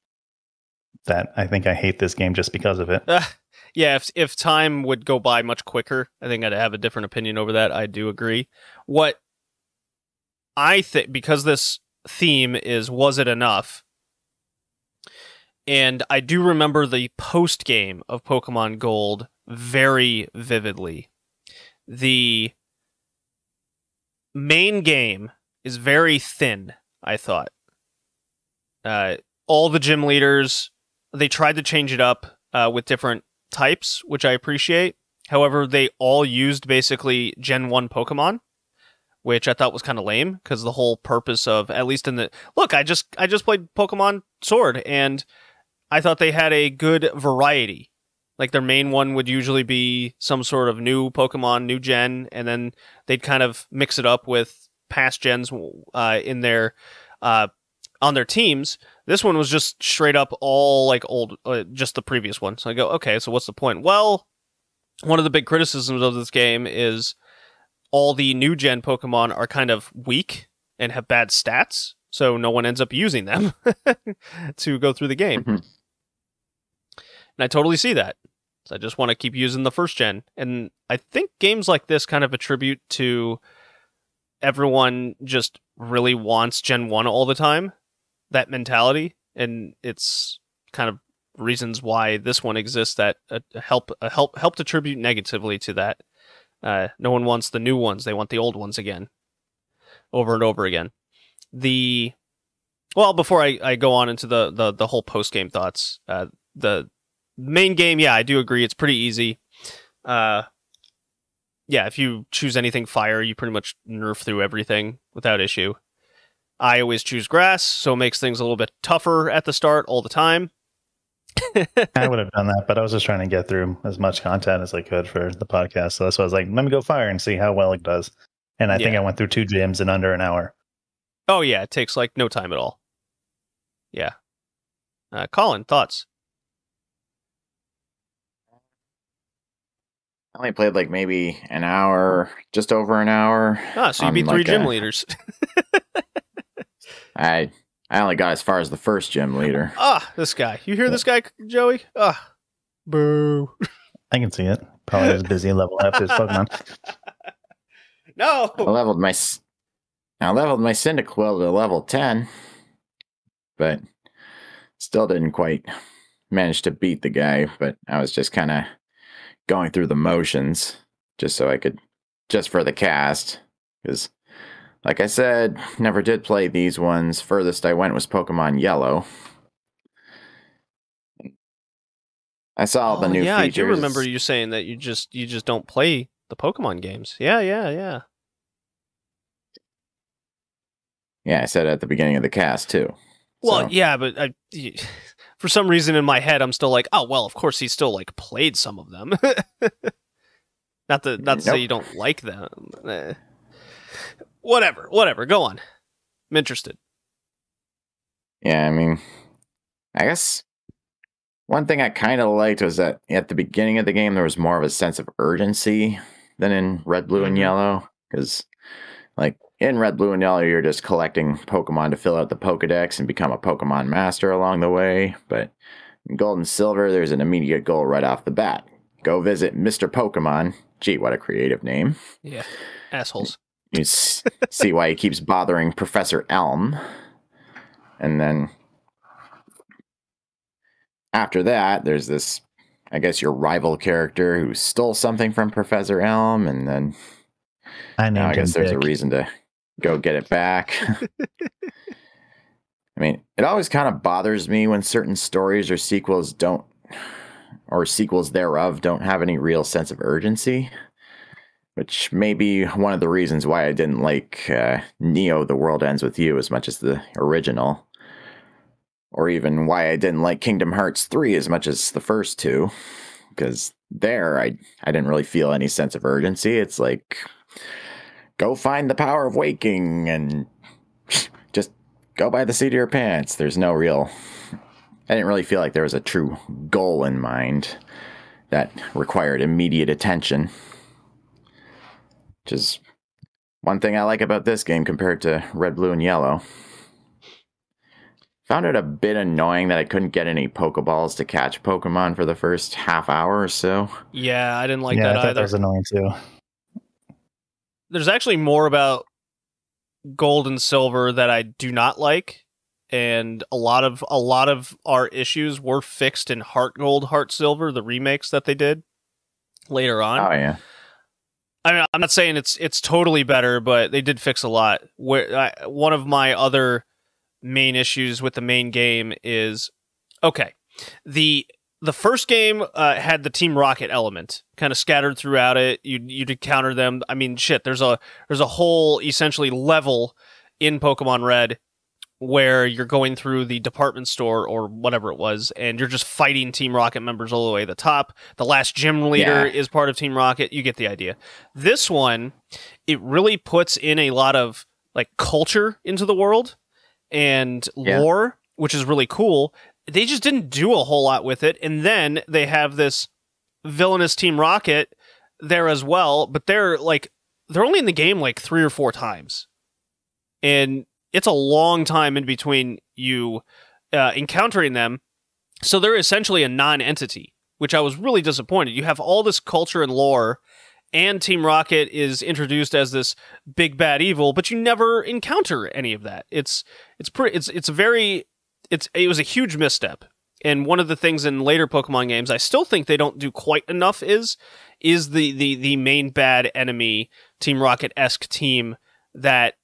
that I think I hate this game just because of it.
Yeah, if time would go by much quicker, I think I'd have a different opinion over that. I do agree. What I think, because this theme is Was It Enough? And I do remember the post game of Pokemon Gold very vividly. The main game is very thin, I thought. All the gym leaders, they tried to change it up with different types, which I appreciate. However, they all used basically Gen 1 Pokemon, which I thought was kind of lame, because the whole purpose of, at least in the... Look, I just played Pokemon Sword, and I thought they had a good variety. Like, their main one would usually be some sort of new Pokemon, new gen, and then they'd kind of mix it up with past gens in their on their teams. This one was just straight up all like old, just the previous one. So I go, okay, so what's the point? Well, one of the big criticisms of this game is all the new gen Pokemon are kind of weak and have bad stats, so no one ends up using them to go through the game.
Mm-hmm.
And I totally see that. So I just want to keep using the first gen. And I think games like this kind of attribute to everyone just really wants Gen 1 all the time. That mentality. And it's kind of reasons why this one exists that help attribute negatively to that. No one wants the new ones. They want the old ones again. Over and over again. Well, before I go on into the whole post-game thoughts, the main game, yeah, I do agree. It's pretty easy. Yeah, if you choose anything fire, you pretty much nerf through everything without issue. I always choose grass, so it makes things a little bit tougher at the start all the time.
I would have done that, but I was just trying to get through as much content as I could for the podcast. So that's why I was like, let me go fire and see how well it does. And I think I went through 2 gyms in under an hour.
Oh, yeah, it takes like no time at all. Yeah. Colin, thoughts?
I only played like maybe an hour, just over an hour.
Ah, so you beat 3 gym leaders.
I only got as far as the first gym leader.
Ah, this guy. You hear this guy, Joey? Ah, boo.
I can see it. Probably was busy leveling up his Pokemon.
No.
I leveled my Cyndaquil to level 10, but still didn't quite manage to beat the guy. But I was just kind of going through the motions just for the cast. Because, like I said, never did play these ones. Furthest I went was Pokemon Yellow. I saw the new features.
I do remember you saying that you just don't play the Pokemon games. Yeah.
Yeah, I said it at the beginning of the cast too.
Well,
so.
Yeah, but for some reason in my head, I'm still like, oh well, of course he still like played some of them. not to say you don't like them. Whatever. Go on. I'm interested.
Yeah, I mean, I guess one thing I kind of liked was that at the beginning of the game, there was more of a sense of urgency than in Red, Blue, and Yellow. Because, like, in Red, Blue, and Yellow, you're just collecting Pokemon to fill out the Pokedex and become a Pokemon Master along the way. But in Gold and Silver, there's an immediate goal right off the bat. Go visit Mr. Pokemon. Gee, what a creative name.
Yeah, assholes.
You see why he keeps bothering Professor Elm. And then after that, there's this, I guess, your rival character who stole something from Professor Elm, and then I guess there's a reason to go get it back. I mean, it always kind of bothers me when certain stories or sequels thereof don't have any real sense of urgency, which may be one of the reasons why I didn't like Neo: The World Ends With You as much as the original. Or even why I didn't like Kingdom Hearts 3 as much as the first two. Because there, I didn't really feel any sense of urgency. It's like, go find the power of waking and just go by the seat of your pants. There's no real... I didn't really feel like there was a true goal in mind that required immediate attention. Which is one thing I like about this game compared to Red, Blue, and Yellow. Found it a bit annoying that I couldn't get any Pokeballs to catch Pokemon for the first half hour or so.
Yeah, I didn't like that
I thought
either.
That was annoying too.
There's actually more about Gold and Silver that I do not like, and a lot of our issues were fixed in Heart Gold, Heart Silver, the remakes that they did later on.
Oh yeah.
I mean, I'm not saying it's totally better, but they did fix a lot. One of my other main issues with the main game is, okay, the first game had the Team Rocket element kind of scattered throughout it. You'd encounter them. I mean, shit, there's a whole essentially level in Pokemon Red where you're going through the department store or whatever it was, and you're just fighting Team Rocket members all the way to the top. The last gym leader is part of Team Rocket. You get the idea. This one, it really puts in a lot of like culture into the world and lore, which is really cool. They just didn't do a whole lot with it, and then they have this villainous Team Rocket there as well, but they're only in the game like 3 or 4 times, and it's a long time in between you encountering them, so they're essentially a non-entity, which I was really disappointed. You have all this culture and lore, and Team Rocket is introduced as this big bad evil, but you never encounter any of that. It was a huge misstep. And one of the things in later Pokemon games I still think they don't do quite enough is the main bad enemy Team Rocket-esque team that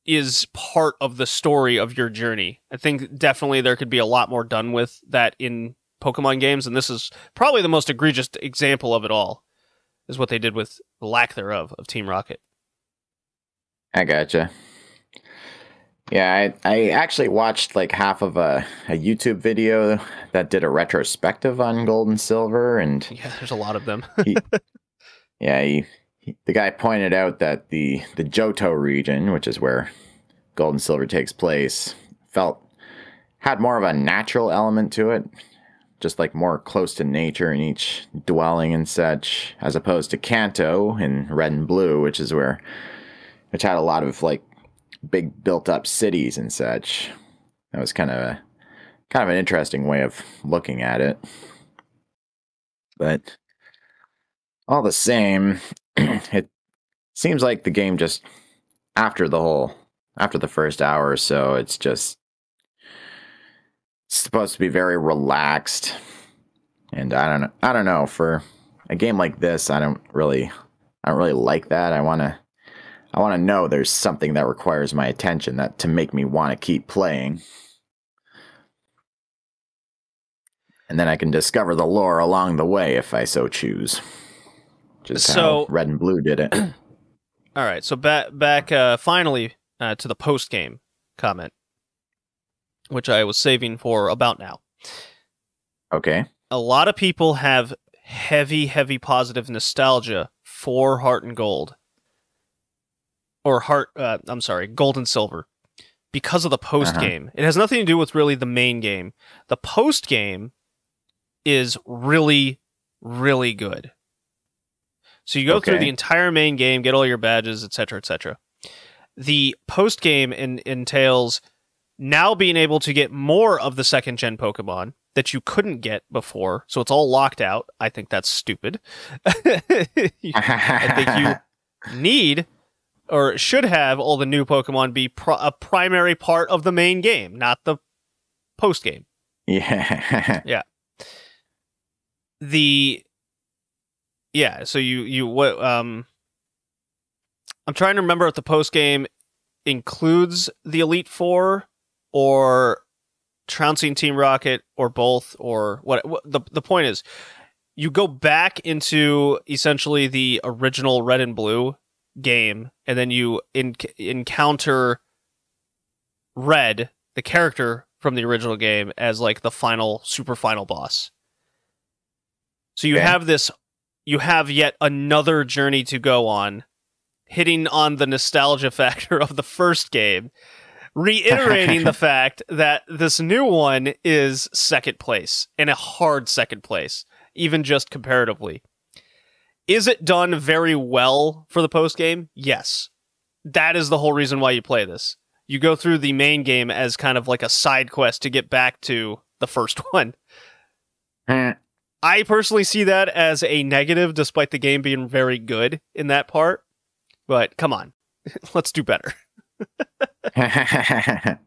is part of the story of your journey. I think definitely there could be a lot more done with that in Pokemon games, and this is probably the most egregious example of it all, is what they did with the lack thereof of Team Rocket.
I gotcha. Yeah, I actually watched like half of a YouTube video that did a retrospective on Gold and Silver, and
yeah, there's a lot of them.
The guy pointed out that the Johto region, which is where Gold and Silver takes place, had more of a natural element to it, just like more close to nature in each dwelling and such, as opposed to Kanto in Red and Blue, which had a lot of like big built-up cities and such. That was kind of an interesting way of looking at it. But all the same, it seems like the game just after the first hour or so, it's supposed to be very relaxed. And I don't know, for a game like this, I don't really like that. I want to know there's something that requires my attention that to make me want to keep playing. And then I can discover the lore along the way if I so choose. Just how Red and Blue did it.
All right, so back finally to the post-game comment, which I was saving for about now.
Okay.
A lot of people have heavy positive nostalgia for Heart and Gold. Or Gold and Silver. Because of the post-game. It has nothing to do with really the main game. The post-game is really, really good. So you go through the entire main game, get all your badges, etc., etc. The post-game entails now being able to get more of the second-gen Pokemon that you couldn't get before, so it's all locked out. I think that's stupid. I think you need or should have all the new Pokemon be a primary part of the main game, not the post-game.
Yeah.
Yeah. So I'm trying to remember if the post-game includes the Elite Four or Trouncing Team Rocket or both, or what the point is, you go back into essentially the original Red and Blue game, and then you encounter Red, the character from the original game, as like the super final boss. So you have yet another journey to go on, hitting on the nostalgia factor of the first game, reiterating the fact that this new one is second place, and a hard second place, even just comparatively. Is it done very well for the post game? Yes. That is the whole reason why you play this. You go through the main game as kind of like a side quest to get back to the first one. I personally see that as a negative, despite the game being very good in that part. But come on, let's do better.
Yeah,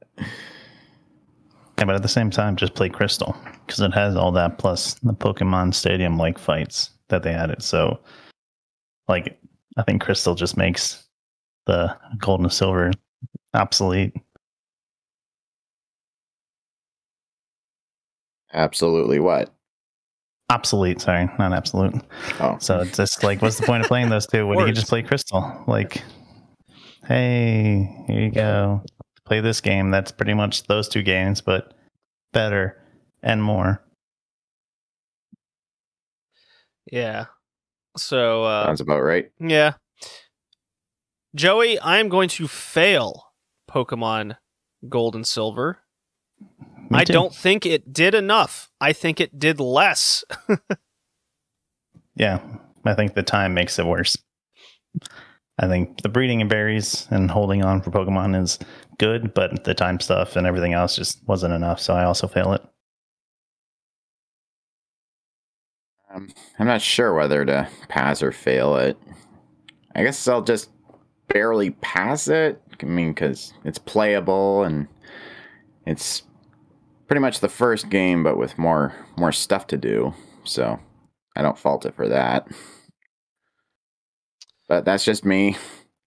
but at the same time, just play Crystal, because it has all that, plus the Pokemon Stadium-like fights that they added. So, like, I think Crystal just makes the Gold and Silver obsolete.
Absolutely what?
Obsolete, sorry, not absolute.
Oh.
So it's just like, what's the point of playing those two when you can just play Crystal? Like, hey, here you go. Play this game. That's pretty much those two games, but better and more.
Yeah. So
sounds about right.
Yeah. Joey, I am going to fail Pokemon Gold and Silver. I don't think it did enough. I think it did less.
Yeah, I think the time makes it worse. I think the breeding and berries and holding on for Pokemon is good, but the time stuff and everything else just wasn't enough, so I also fail it.
I'm not sure whether to pass or fail it. I guess I'll just barely pass it. I mean, because it's playable and it's pretty much the first game, but with more stuff to do. So I don't fault it for that. But that's just me.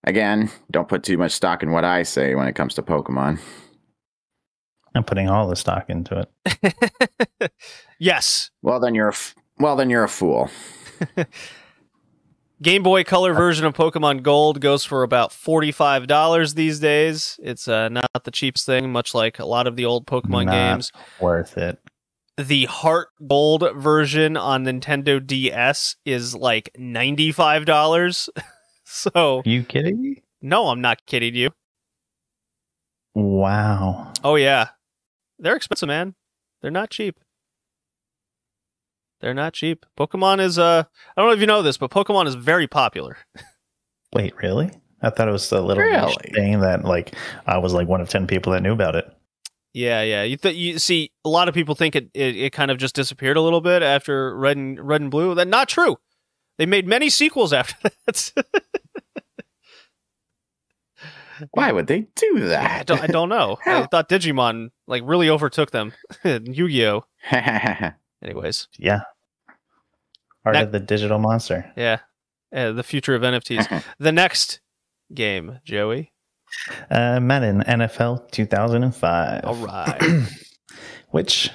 Again, don't put too much stock in what I say when it comes to Pokemon.
I'm putting all the stock into
it. Yes.
Well, then you're a fool.
Game Boy Color version of Pokemon Gold goes for about $45 these days. It's not the cheapest thing, much like a lot of the old Pokemon games.
Worth it.
The Heart Gold version on Nintendo DS is like $95. So,
you kidding me?
No, I'm not kidding you.
Wow.
Oh yeah, they're expensive, man. They're not cheap. They're not cheap. Pokemon is, I don't know if you know this, but Pokemon is very popular. Wait,
really? I thought it was a little niche thing that, like, I was like one of 10 people that knew about it.
Yeah. You see, a lot of people think it kind of just disappeared a little bit after Red and Blue. That's not true. They made many sequels after that.
Why would they do that?
I don't know. I thought Digimon like really overtook them. Yu-Gi-Oh! Anyways.
Yeah. Art of the Digital Monster.
Yeah. The future of NFTs. The next game, Joey.
Madden NFL 2005.
All right.
Which,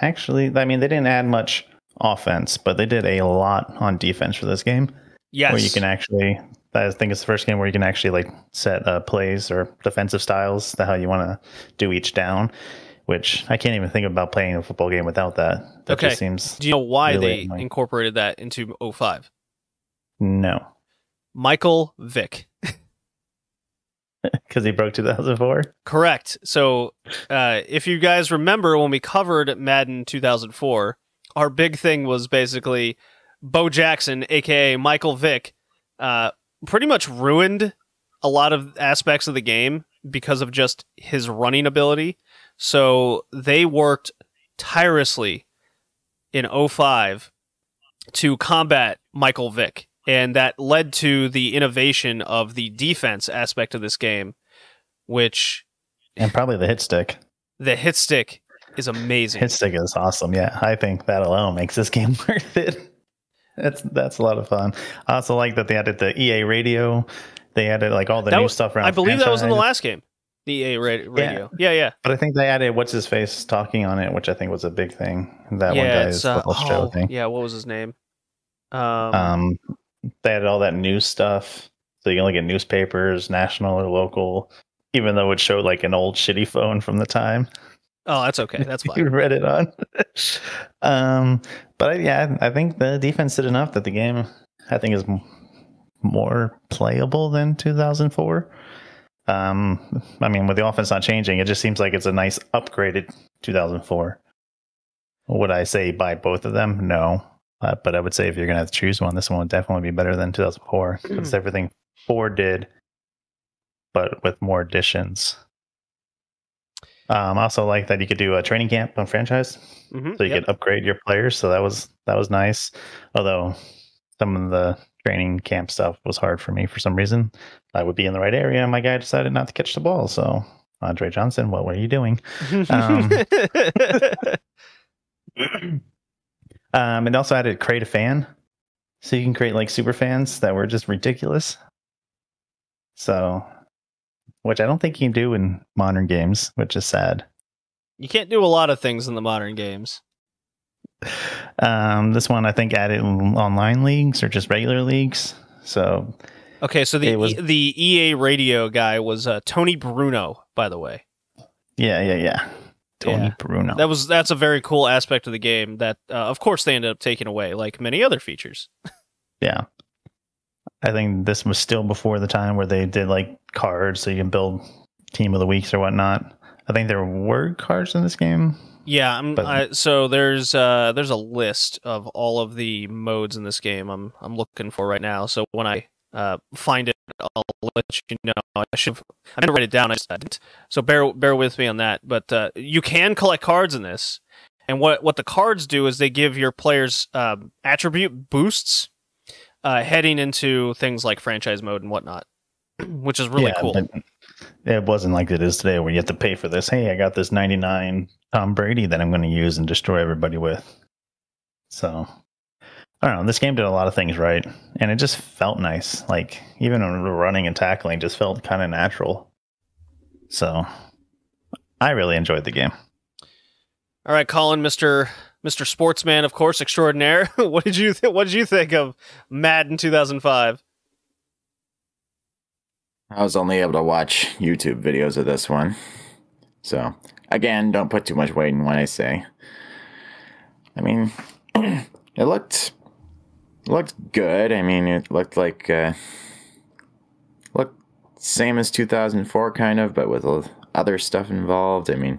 actually, I mean, they didn't add much offense, but they did a lot on defense for this game.
Yes.
Where you can actually, I think it's the first game where you can actually like set plays or defensive styles to how you want to do each down, which I can't even think about playing a football game without that. That just seems.
Do you know why
really
they incorporated that into 05?
No.
Michael Vick.
Because he broke 2004?
Correct. So if you guys remember when we covered Madden 2004, our big thing was basically Bo Jackson, a.k.a. Michael Vick, pretty much ruined a lot of aspects of the game because of just his running ability. So they worked tirelessly in 05 to combat Michael Vick. And that led to the innovation of the defense aspect of this game, which...
And probably the hit stick.
The hit stick is amazing.
Hit stick is awesome, yeah. I think that alone makes this game worth it. That's a lot of fun. I also like that they added the EA radio. They added like all the new stuff around.
I believe that was in the last game. The EA radio. Yeah.
But I think they added what's his face talking on it, which I think was a big thing. That one guy's show thing.
Yeah, what was his name?
They added all that news stuff, so you can look at newspapers, national or local, even though it showed like an old shitty phone from the time.
Oh, that's okay. That's fine.
You read it on. But I think the defense did enough that the game, I think, is more playable than 2004. I mean, with the offense not changing, it just seems like it's a nice upgraded 2004. Would I say buy both of them? No. But I would say if you're going to have to choose one, this one would definitely be better than 2004 because everything 4 did, but with more additions. I also like that you could do a training camp on franchise, so you could upgrade your players. So that was nice. Although some of the training camp stuff was hard for me for some reason. I would be in the right area, and my guy decided not to catch the ball. So Andre Johnson, what were you doing? It also added create a fan, so you can create like super fans that were just ridiculous. So, which I don't think you can do in modern games, which is sad.
You can't do a lot of things in the modern games.
This one I think added online leagues or just regular leagues. So,
okay, so the EA radio guy was Tony Bruno, by the way.
Yeah. Tony Bruno.
That's a very cool aspect of the game that, of course, they ended up taking away, like many other features.
Yeah. I think this was still before the time where they did like cards so you can build team of the weeks or whatnot. I think there were cards in this game.
Yeah, so there's a list of all of the modes in this game I'm looking for right now. So when I find it, I'll let you know. I meant to write it down. I just didn't. So bear with me on that. But you can collect cards in this, and what the cards do is they give your players attribute boosts heading into things like franchise mode and whatnot, which is really cool.
It wasn't like it is today, where you have to pay for this. Hey, I got this 99 Tom Brady that I'm going to use and destroy everybody with. So I don't know. This game did a lot of things right, and it just felt nice. Like, even running and tackling just felt kind of natural. So I really enjoyed the game.
All right, Colin, Mr. Sportsman, of course, extraordinaire. What did you think of Madden 2005?
I was only able to watch YouTube videos of this one. So, again, don't put too much weight in what I say. I mean, it looked good. I mean, it looked like same as 2004 kind of, but with other stuff involved. I mean,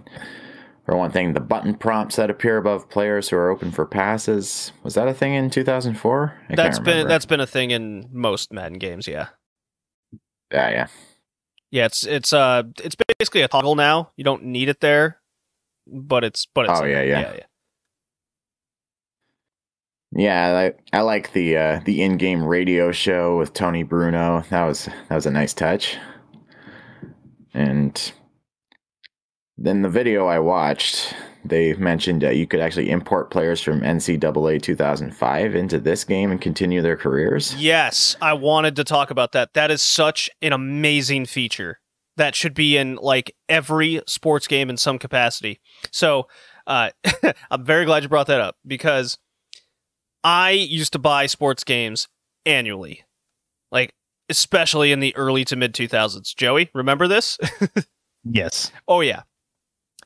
for one thing, the button prompts that appear above players who are open for passes, was that a thing in 2004?
That's been a thing in most Madden games, yeah.
Yeah.
Yeah, it's basically a toggle now. You don't need it there, but it's
oh yeah. Yeah, I like the in-game radio show with Tony Bruno. That was a nice touch. And then the video I watched, they mentioned you could actually import players from NCAA 2005 into this game and continue their careers.
Yes, I wanted to talk about that. That is such an amazing feature that should be in like every sports game in some capacity. So I'm very glad you brought that up, because I used to buy sports games annually, like especially in the early to mid 2000s. Joey, remember this?
Yes.
Oh, yeah.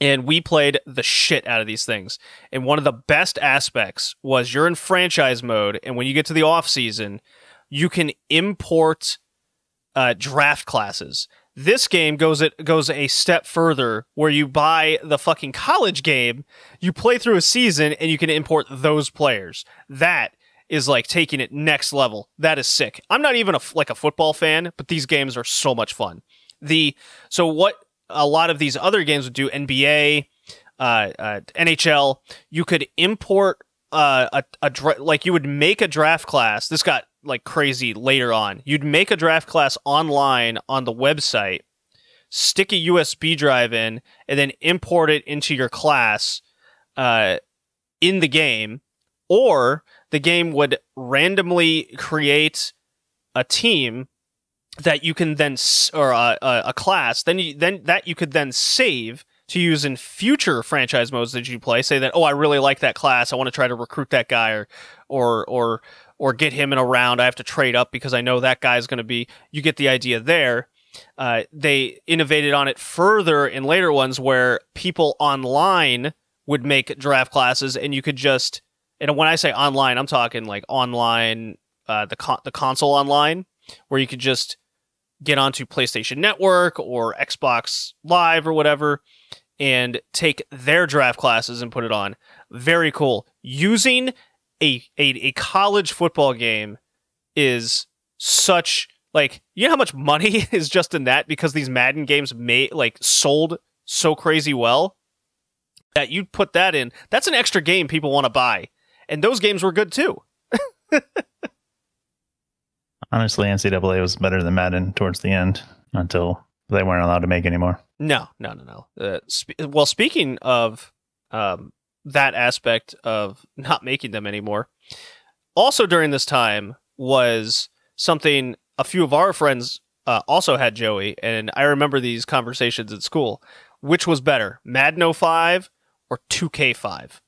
And we played the shit out of these things. And one of the best aspects was you're in franchise mode, and when you get to the off season, you can import draft classes. This game goes a step further, where you buy the fucking college game, you play through a season, and you can import those players. That is like taking it next level. That is sick. I'm not even a football fan, but these games are so much fun. So what a lot of these other games would do, NBA, NHL, you could import you would make a draft class. This got like crazy later on. You'd make a draft class online on the website, stick a USB drive in, and then import it into your class in the game, or the game would randomly create a team that you can then, or a class, then you could then save to use in future franchise modes that you play. Say that, oh, I really like that class, I want to try to recruit that guy, or get him in a round. I have to trade up because I know that guy's going to be. You get the idea there. They innovated on it further in later ones, where people online would make draft classes, and you could just. And when I say online, I'm talking like online, the console online, where you could just get onto PlayStation Network or Xbox Live or whatever, and take their draft classes and put it on. Very cool. Using a college football game is such, like, you know how much money is just in that, because these Madden games sold so crazy well that you'd put that in. That's an extra game people want to buy. And those games were good too.
Honestly, NCAA was better than Madden towards the end, until they weren't allowed to make anymore.
No. Well, speaking of that aspect of not making them anymore, also during this time was something a few of our friends also had, Joey, and I remember these conversations at school. Which was better, Madden 05 or 2K5?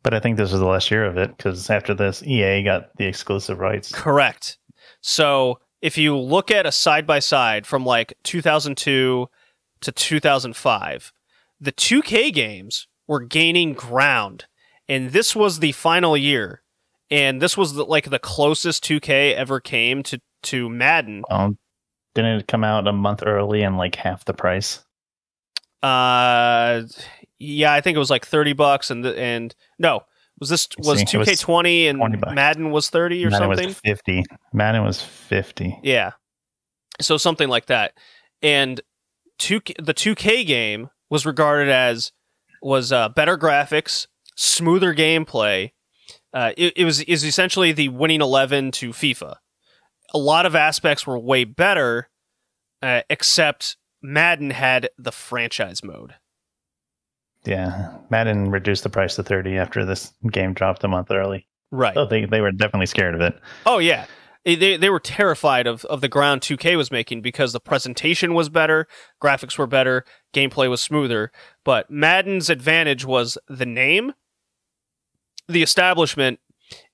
But I think this was the last year of it, because after this, EA got the exclusive rights.
Correct. So if you look at a side-by-side from like 2002 to 2005, the 2K games were gaining ground. And this was the final year. And this was the closest 2K ever came to Madden.
Didn't it come out a month early and like half the price?
Yeah, I think it was like $30, and no. Was 2K20 and $20. Madden was 30 or
Madden
something?
Was 50. Madden was 50.
Yeah. So something like that. And the 2K game was regarded as better graphics, smoother gameplay. It was essentially the winning 11 to FIFA. A lot of aspects were way better, except Madden had the franchise mode.
Yeah, Madden reduced the price to 30 after this game dropped a month early.
Right.
So they were definitely scared of it.
Oh, yeah. They were terrified of the ground 2K was making, because the presentation was better, graphics were better, gameplay was smoother. But Madden's advantage was the name, the establishment,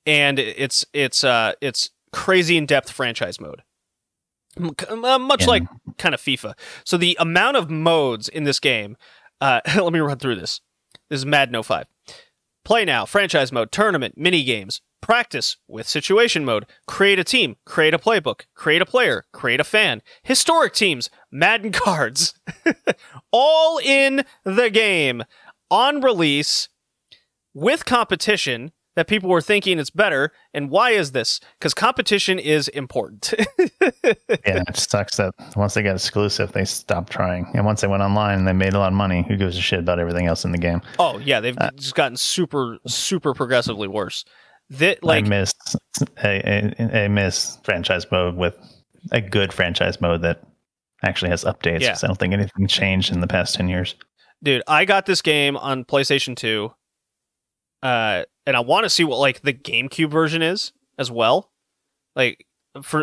and its crazy in-depth franchise mode. Much like kind of FIFA. So the amount of modes in this game... let me run through this. This is Madden 05. Play now, franchise mode, tournament, mini games, practice with situation mode, create a team, create a playbook, create a player, create a fan, historic teams, Madden cards, all in the game on release with competition that people were thinking it's better. And why is this? Because competition is important.
Yeah, it sucks that once they got exclusive, they stopped trying. And once they went online, they made a lot of money. Who gives a shit about everything else in the game?
Oh, yeah, they've just gotten super, super progressively worse.
I miss franchise mode with a good franchise mode that actually has updates. Yeah. I don't think anything changed in the past 10 years.
Dude, I got this game on PlayStation 2, and I want to see what like the GameCube version is as well. Like,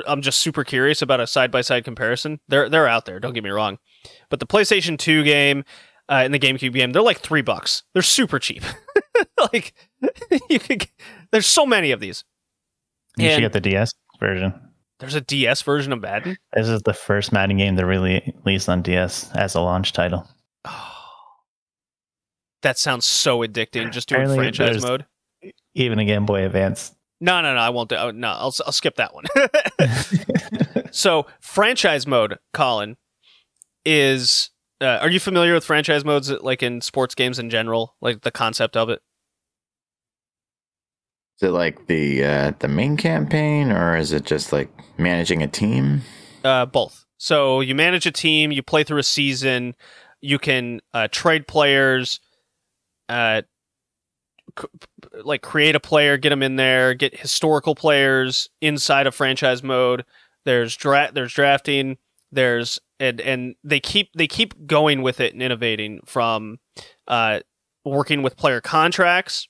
I'm just super curious about a side-by-side comparison. They're out there, don't get me wrong, but the PlayStation 2 game and the GameCube game, they're like $3. They're super cheap. Like, there's so many of these.
You should get the DS version.
There's a DS version of Madden?
This is the first Madden game that really released on DS as a launch title.
Oh, that sounds so addicting, just doing franchise mode.
Even a Game Boy Advance.
No, I won't do. No, I'll skip that one. So, franchise mode, Colin, is... are you familiar with franchise modes, like in sports games in general? Like the concept of it?
Is it like the main campaign, or is it just like managing a team?
Both. So you manage a team, you play through a season, you can trade players, like create a player, get them in there, get historical players inside of franchise mode. There's drafting. There's and they keep going with it and innovating, from working with player contracts,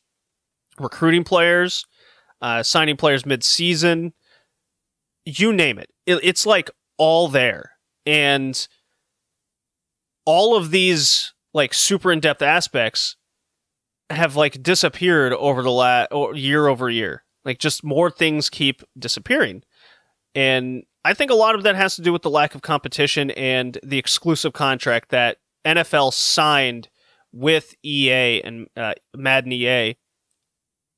recruiting players, signing players mid-season, you name it. It's like all there. And all of these like super in-depth aspects have like disappeared over the year over year. Like, just more things keep disappearing. And I think a lot of that has to do with the lack of competition and the exclusive contract that NFL signed with EA and Madden EA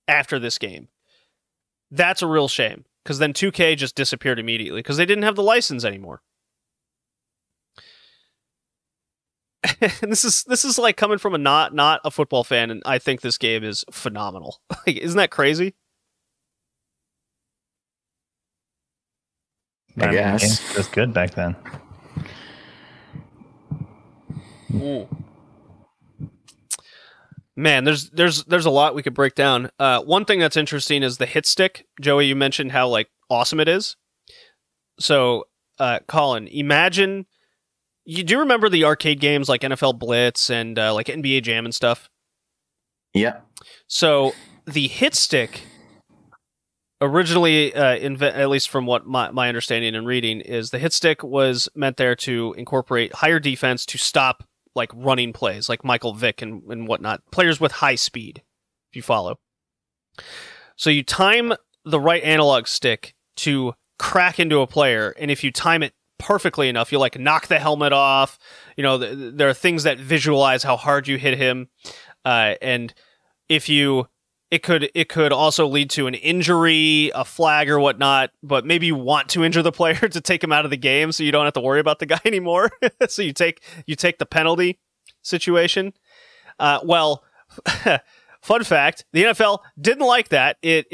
after this game. That's a real shame, because then 2K just disappeared immediately because they didn't have the license anymore. And this is like coming from a not a football fan, and I think this game is phenomenal. Like, isn't that crazy?
I guess
it was good back then.
Man, there's a lot we could break down. One thing that's interesting is the hit stick. Joey, you mentioned how like awesome it is. So, Colin, imagine, you do remember the arcade games like NFL Blitz and like NBA Jam and stuff?
Yeah.
So the hit stick originally, at least from what my understanding and reading, is the hit stick was meant there to incorporate higher defense to stop like running plays, like Michael Vick and whatnot, players with high speed, if you follow. So you time the right analog stick to crack into a player, and if you time it perfectly enough, you like knock the helmet off. You know, there are things that visualize how hard you hit him, and if you, it could also lead to an injury, a flag or whatnot, but maybe you want to injure the player to take him out of the game so you don't have to worry about the guy anymore. So you take the penalty situation. Well, fun fact, the NFL didn't like that. It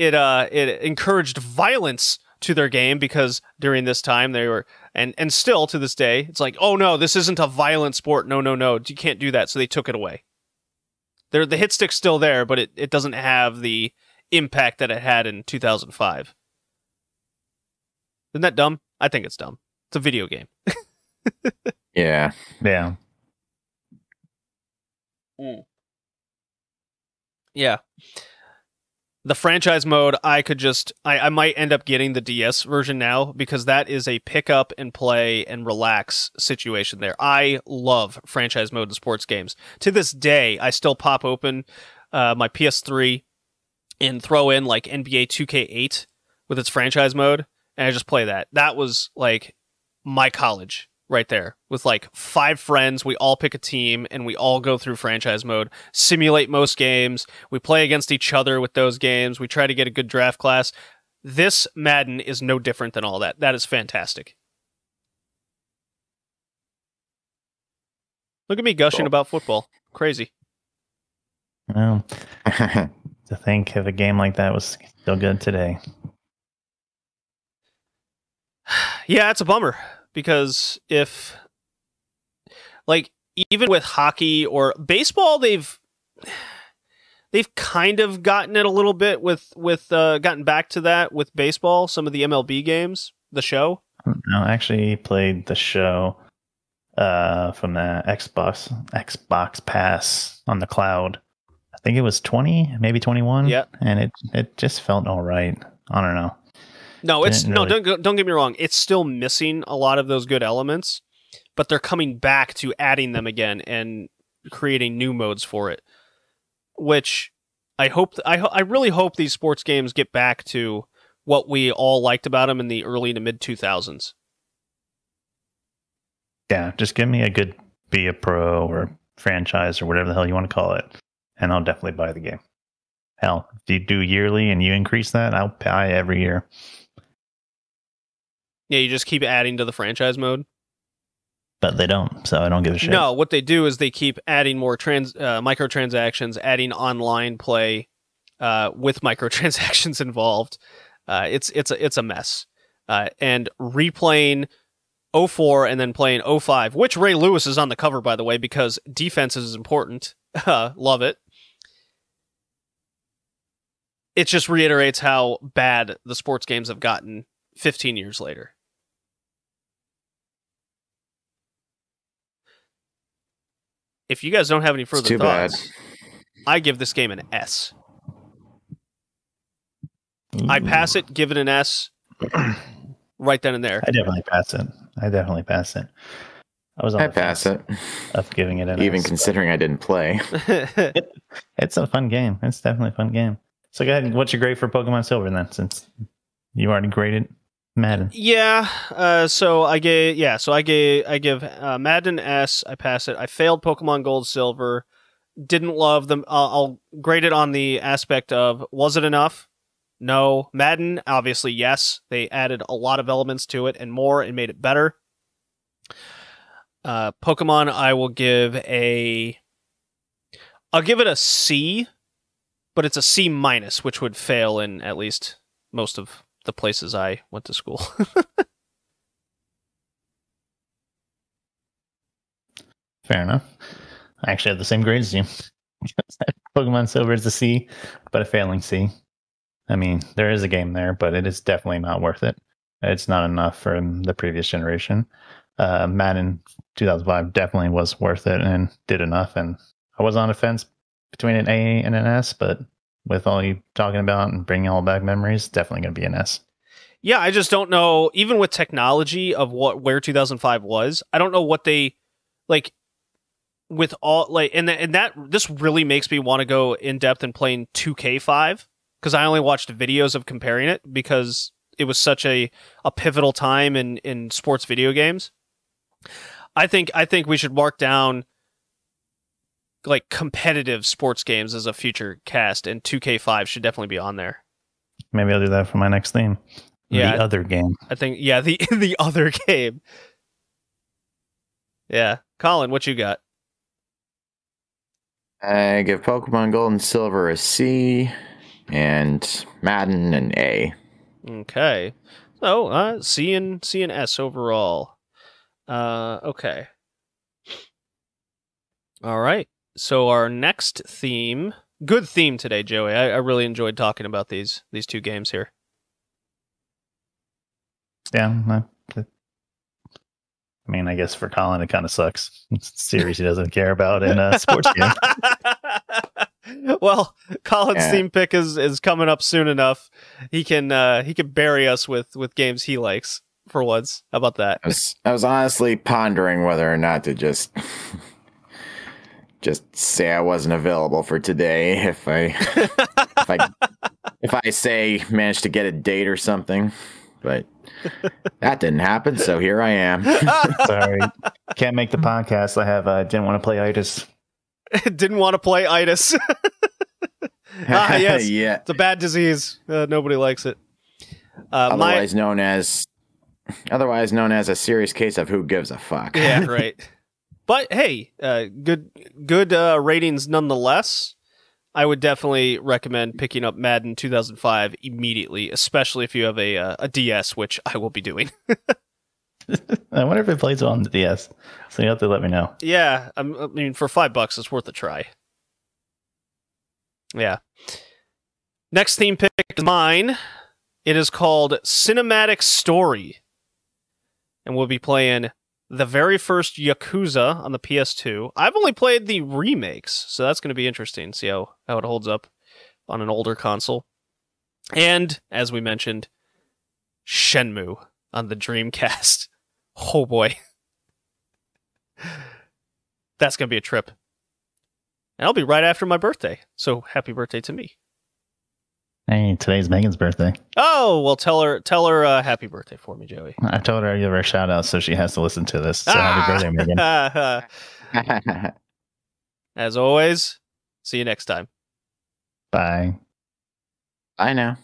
encouraged violence to their game, because during this time they were, and still to this day, it's like, oh no, this isn't a violent sport. No, you can't do that. So they took it away. The hit stick's still there, but it doesn't have the impact that it had in 2005. Isn't that dumb? I think it's dumb. It's a video game.
Yeah.
Yeah.
Yeah. The franchise mode, I might end up getting the DS version now, because that is a pick up and play and relax situation there. I love franchise mode in sports games. To this day, I still pop open my PS3 and throw in like NBA 2K8 with its franchise mode, and I just play that. That was like my college right there, with like 5 friends. We all pick a team and we all go through franchise mode, simulate most games. We play against each other with those games. We try to get a good draft class. This Madden is no different than all that. That is fantastic. Look at me gushing about football. Crazy.
Well, to think of a game like that was still good today.
Yeah, it's a bummer. Because if, like, even with hockey or baseball, they've kind of gotten it a little bit with gotten back to that with baseball. Some of the MLB games, the show.
No, I actually played the show from the Xbox Pass on the cloud. I think it was 20, maybe 21.
Yeah,
and it just felt all right. I don't know.
No, don't get me wrong. It's still missing a lot of those good elements, but they're coming back to adding them again and creating new modes for it. Which I really hope these sports games get back to what we all liked about them in the early to mid 2000s.
Yeah, just give me a good be a pro or franchise or whatever the hell you want to call it, and I'll definitely buy the game. Hell, if you do yearly and you increase that, I'll buy every year.
Yeah, you just keep adding to the franchise mode.
But they don't, so I don't give a shit.
No, what they do is they keep adding more microtransactions, adding online play with microtransactions involved. It's a mess. And replaying 04 and then playing 05, which Ray Lewis is on the cover, by the way, because defense is important. Love it. It just reiterates how bad the sports games have gotten 15 years later. If you guys don't have any further thoughts, I give this game an S. I pass it, give it an S, right then and there.
I definitely pass it. I
pass it.
Of giving it an
Even
S,
considering I didn't play.
It's a fun game. It's definitely a fun game. So go ahead. What's your grade for Pokemon Silver then, since you already graded Madden?
Yeah. So I give Madden S. I pass it. I failed Pokemon Gold, Silver. Didn't love them. I'll grade it on the aspect of, was it enough? No. Madden, obviously, yes. They added a lot of elements to it and more and made it better. Pokemon, I'll give it a C, but it's a C minus, which would fail in at least most of the places I went to school.
Fair enough. I actually have the same grade as you. Pokemon Silver is a C, but a failing C. I mean, there is a game there, but it is definitely not worth it. It's not enough for the previous generation. Madden 2005 definitely was worth it and did enough. And I was on a fence between an A and an S, but with all you talking about and bringing all back memories, definitely going to be an S.
Yeah, I just don't know, even with technology of where 2005 was, I don't know what they, like, with all, like, and that this really makes me want to go in depth and playing 2K5, because I only watched videos of comparing it because it was such a pivotal time in sports video games. I think we should mark down like competitive sports games as a future cast, and 2K5 should definitely be on there.
Maybe I'll do that for my next theme.
Yeah,
the other game.
I think, yeah, the other game. Yeah. Colin, what you got?
I give Pokemon Gold and Silver a C, and Madden an A.
Okay. So, C and S overall. Okay. All right. So our next theme, good theme today, Joey. I really enjoyed talking about these two games here.
Yeah. I mean, I guess for Colin, it kind of sucks. It's a series he doesn't care about in a sports game.
Well, Colin's theme pick is coming up soon enough. He can bury us with games he likes for once. How about that?
I was honestly pondering whether or not to just say I wasn't available for today if I say managed to get a date or something, but that didn't happen, so here I am.
Sorry, can't make the podcast. I have didn't want to play itis.
Didn't want to play itis. Yes,
yeah,
it's a bad disease. Nobody likes it.
Otherwise known as a serious case of who gives a fuck.
Yeah, right. But hey, good ratings nonetheless. I would definitely recommend picking up Madden 2005 immediately, especially if you have a DS, which I will be doing.
I wonder if it plays on the DS. So you have to let me know.
Yeah, I mean, for $5, it's worth a try. Yeah. Next theme pick is mine. It is called Cinematic Story. And we'll be playing the very first Yakuza on the PS2. I've only played the remakes, so that's going to be interesting. See how it holds up on an older console. And, as we mentioned, Shenmue on the Dreamcast. Oh boy. That's going to be a trip. And I'll be right after my birthday. So happy birthday to me.
Hey, today's Megan's birthday.
Oh, well, tell her happy birthday for me, Joey.
I told her I'd give her a shout out, so she has to listen to this. So happy birthday, Megan.
As always, see you next time.
Bye.
I know.